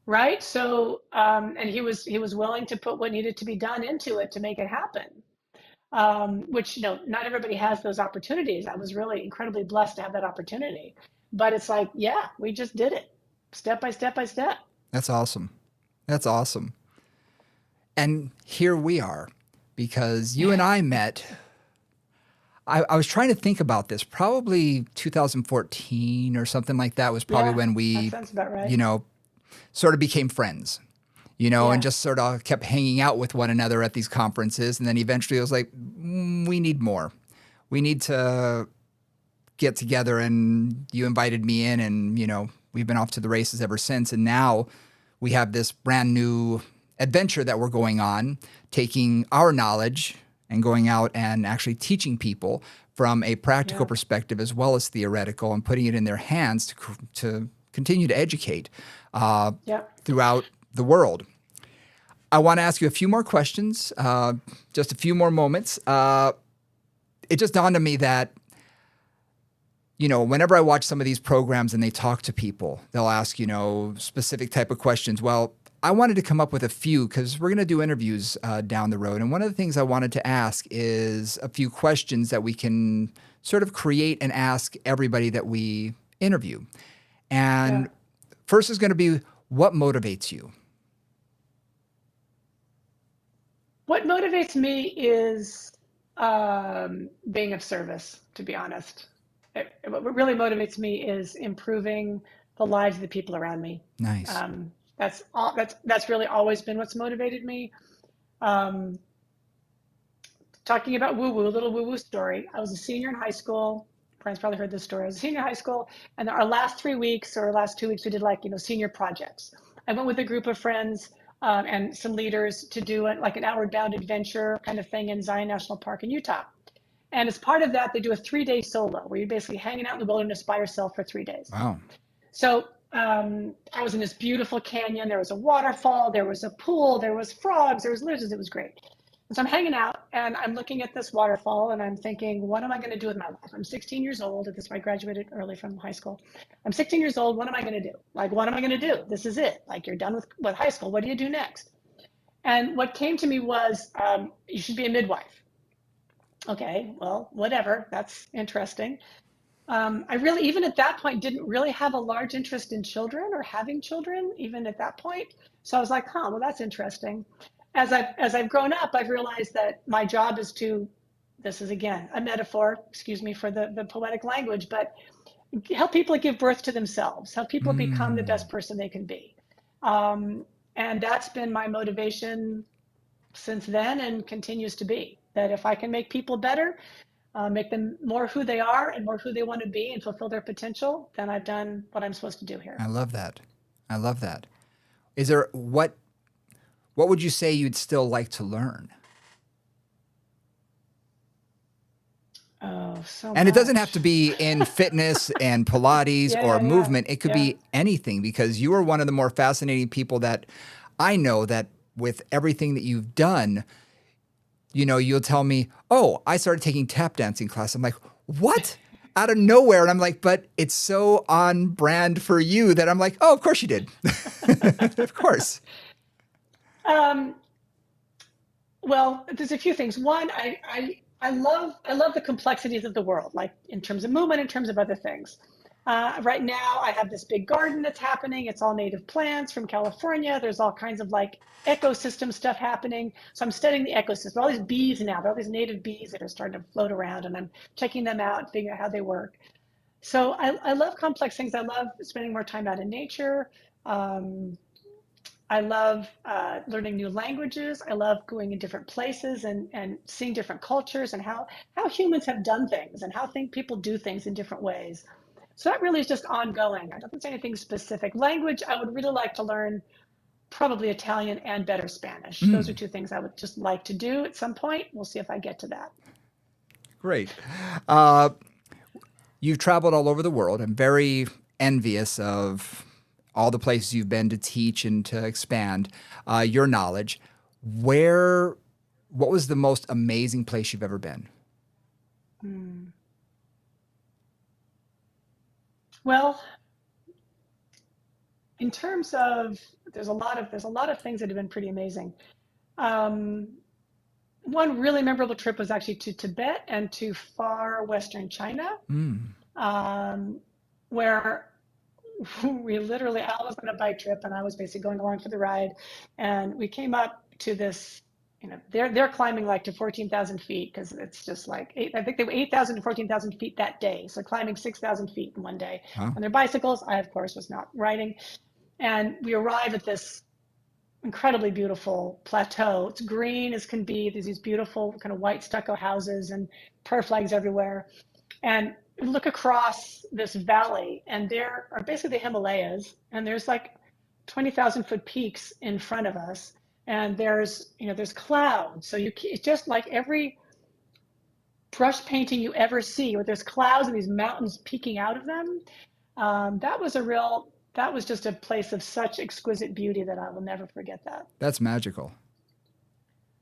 right? So, and he was willing to put what needed to be done into it to make it happen. Which not everybody has those opportunities. I was really incredibly blessed to have that opportunity. But it's like, yeah, we just did it, step by step by step. That's awesome. That's awesome. And here we are, because you and I met. I was trying to think about this. Probably 2014 or something like that was probably Yeah, when that we, sounds about you right. know, sort of became friends, and Yeah, just sort of kept hanging out with one another at these conferences. And then eventually I was like, we need more. We need to get together. And you invited me in, and, we've been off to the races ever since. And now we have this brand new adventure that we're going on, taking our knowledge and going out and actually teaching people from a practical yeah, perspective as well as theoretical, and putting it in their hands to continue to educate uh, yeah. throughout the world. I want to ask you a few more questions, just a few more moments. It just dawned on me that, whenever I watch some of these programs and they talk to people, they'll ask, specific type of questions. Well, I wanted to come up with a few, because we're going to do interviews down the road. And one of the things I wanted to ask is a few questions that we can sort of create and ask everybody that we interview. Yeah. And first is going to be, what motivates you? What motivates me is being of service, to be honest. What really motivates me is improving the lives of the people around me. Nice. Um, that's really always been what's motivated me. Um, Talking about woo woo, a little woo woo story. I was a senior in high school. Friends probably heard this story. I was a senior in high school, and our last 3 weeks or last 2 weeks, we did like senior projects. I went with a group of friends and some leaders to do it like an outward bound adventure kind of thing in Zion National Park in Utah. And as part of that, they do a 3 day solo where you're basically hanging out in the wilderness by yourself for 3 days. Wow. So I was in this beautiful canyon. There was a waterfall, there was a pool, there was frogs, there was lizards. It was great. And so I'm hanging out and I'm looking at this waterfall and I'm thinking, what am I going to do with my life? I'm 16 years old. At this point, I graduated early from high school. I'm 16 years old. What am I going to do? Like, what am I going to do? This is it. Like, you're done with high school. What do you do next? And what came to me was, you should be a midwife. Okay, well, whatever. That's interesting. I really, even at that point, didn't really have a large interest in children or having children, even at that point. So I was like, huh, well, that's interesting. As I've grown up, I've realized that my job is to, this is again a metaphor, excuse me for the poetic language, but help people give birth to themselves, help people become the Mm, best person they can be. Um, and that's been my motivation since then and continues to be that if I can make people better, make them more who they are and more who they want to be and fulfill their potential, then I've done what I'm supposed to do here. I love that. I love that. Is there what would you say you'd still like to learn? Oh, so And it doesn't have much. to be in fitness and Pilates Yeah, or yeah, yeah, movement. It could yeah. be anything, because you are one of the more fascinating people that I know, that with everything that you've done, you'll tell me, oh, I started taking tap dancing class. I'm like, what? Out of nowhere. And I'm like, but it's so on brand for you that I'm like, oh, of course you did. Of course. Um, well, there's a few things. One, I love the complexities of the world, like in terms of movement, in terms of other things. Right now, I have this big garden that's happening. It's all native plants from California. There's all kinds of like ecosystem stuff happening. So I'm studying the ecosystem. All these bees now, there are all these native bees that are starting to float around, and I'm checking them out, figuring out how they work. So I love complex things. I love spending more time out in nature. Um, I love learning new languages. I love going in different places and seeing different cultures and how humans have done things and how people do things in different ways. So that really is just ongoing. I don't think there's anything specific. Language, I would really like to learn probably Italian and better Spanish. Those are Mm, two things I would just like to do at some point. We'll see if I get to that. great. Uh, you've traveled all over the world. I'm very envious of all the places you've been to teach and to expand your knowledge. Where, what was the most amazing place you've ever been? Hmm. Well, in terms of, there's a lot of things that have been pretty amazing. Um, One really memorable trip was actually to Tibet and to far Western China, Mm. um, where we literally, I was on a bike trip and I was basically going along for the ride. And we came up to this, they're climbing like to 14,000 feet because it's just like I think they were 8,000 to 14,000 feet that day. So climbing 6,000 feet in one day Wow. on their bicycles. I, of course, was not riding. And we arrive at this incredibly beautiful plateau. It's green as can be. There's these beautiful kind of white stucco houses and prayer flags everywhere. And look across this valley, and there are basically the Himalayas, and there's like 20,000 foot peaks in front of us, and there's clouds. So it's just like every brush painting you ever see, where there's clouds and these mountains peeking out of them. That was just a place of such exquisite beauty that I will never forget that. That's magical.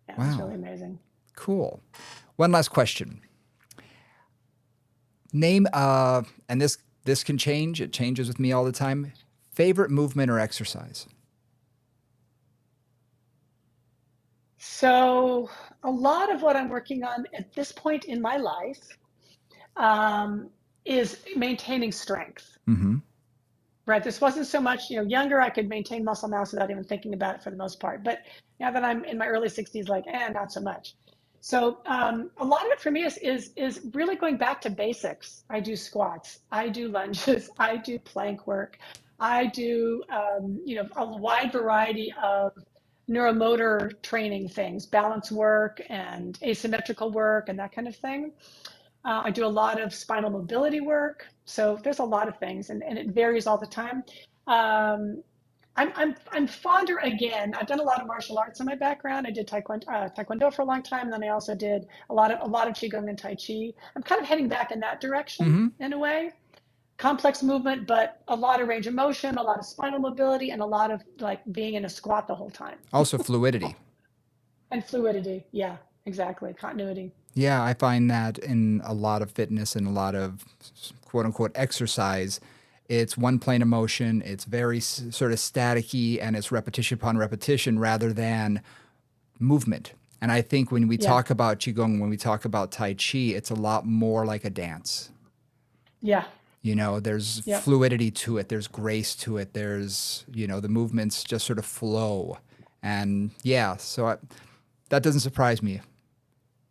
Yeah, it was Wow. really amazing. Cool. One last question. Name and this can change. It changes with me all the time. Favorite movement or exercise? So a lot of what I'm working on at this point in my life um, is maintaining strength. Mm-hmm. Right. This wasn't so much, younger, I could maintain muscle mass without even thinking about it for the most part. But now that I'm in my early 60s, like, not so much. So a lot of it for me is really going back to basics. I do squats, I do lunges, I do plank work, I do a wide variety of neuromotor training things, balance work and asymmetrical work and that kind of thing. I do a lot of spinal mobility work. So there's a lot of things, and it varies all the time. Um, I'm fonder again. I've done a lot of martial arts in my background. I did taekwondo for a long time, and then I also did a lot of qigong and tai chi. I'm kind of heading back in that direction Mm-hmm. in a way. Complex movement, but a lot of range of motion, a lot of spinal mobility, and a lot of like being in a squat the whole time. Also fluidity. And fluidity. Yeah, exactly. Continuity. Yeah, I find that in a lot of fitness and a lot of quote unquote exercise, it's one plane of motion. It's very sort of staticky and it's repetition upon repetition rather than movement. And I think when we Yeah. talk about Qigong, when we talk about Tai Chi, it's a lot more like a dance. Yeah. There's Yep. fluidity to it, there's grace to it, there's, the movements just sort of flow. And yeah, that doesn't surprise me.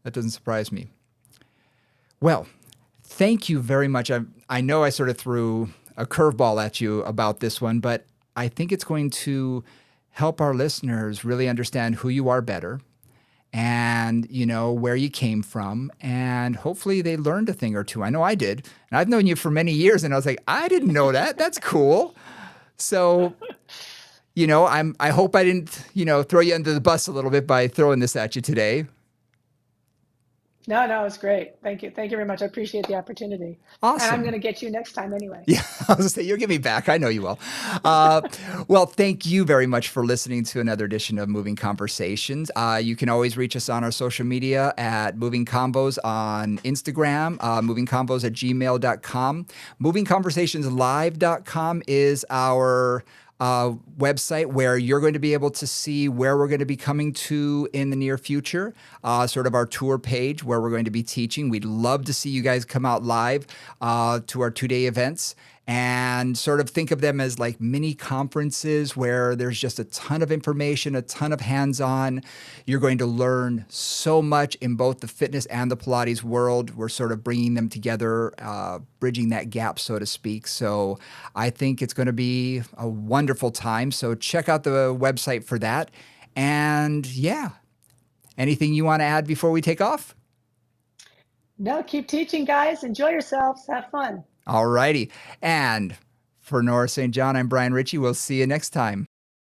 That doesn't surprise me. Well, thank you very much. I know I sort of threw a curveball at you about this one, but I think it's going to help our listeners really understand who you are better and, where you came from. And hopefully they learned a thing or two. I know I did. And I've known you for many years and I was like, I didn't know that. That's cool. So, I hope I didn't, throw you under the bus a little bit by throwing this at you today. No, it's great. Thank you. Thank you very much. I appreciate the opportunity. And I'm going Awesome. to get you next time anyway. Yeah, I was going to say, you'll get me back. I know you will. Uh, well, thank you very much for listening to another edition of Moving Conversations. You can always reach us on our social media at Moving Combos on Instagram, movingcombos at gmail.com. Movingconversationslive.com is our website where you're going to be able to see where we're going to be coming to in the near future, sort of our tour page where we're going to be teaching. We'd love to see you guys come out live to our 2-day events and sort of think of them as like mini conferences where there's just a ton of information, a ton of hands-on. You're going to learn so much in both the fitness and the Pilates world. We're sort of bringing them together, bridging that gap, so to speak. So I think it's going to be a wonderful time. So check out the website for that. And yeah, anything you want to add before we take off? No, keep teaching, guys. Enjoy yourselves. Have fun. All righty. And for Nora St. John, I'm Brian Ritchie. We'll see you next time.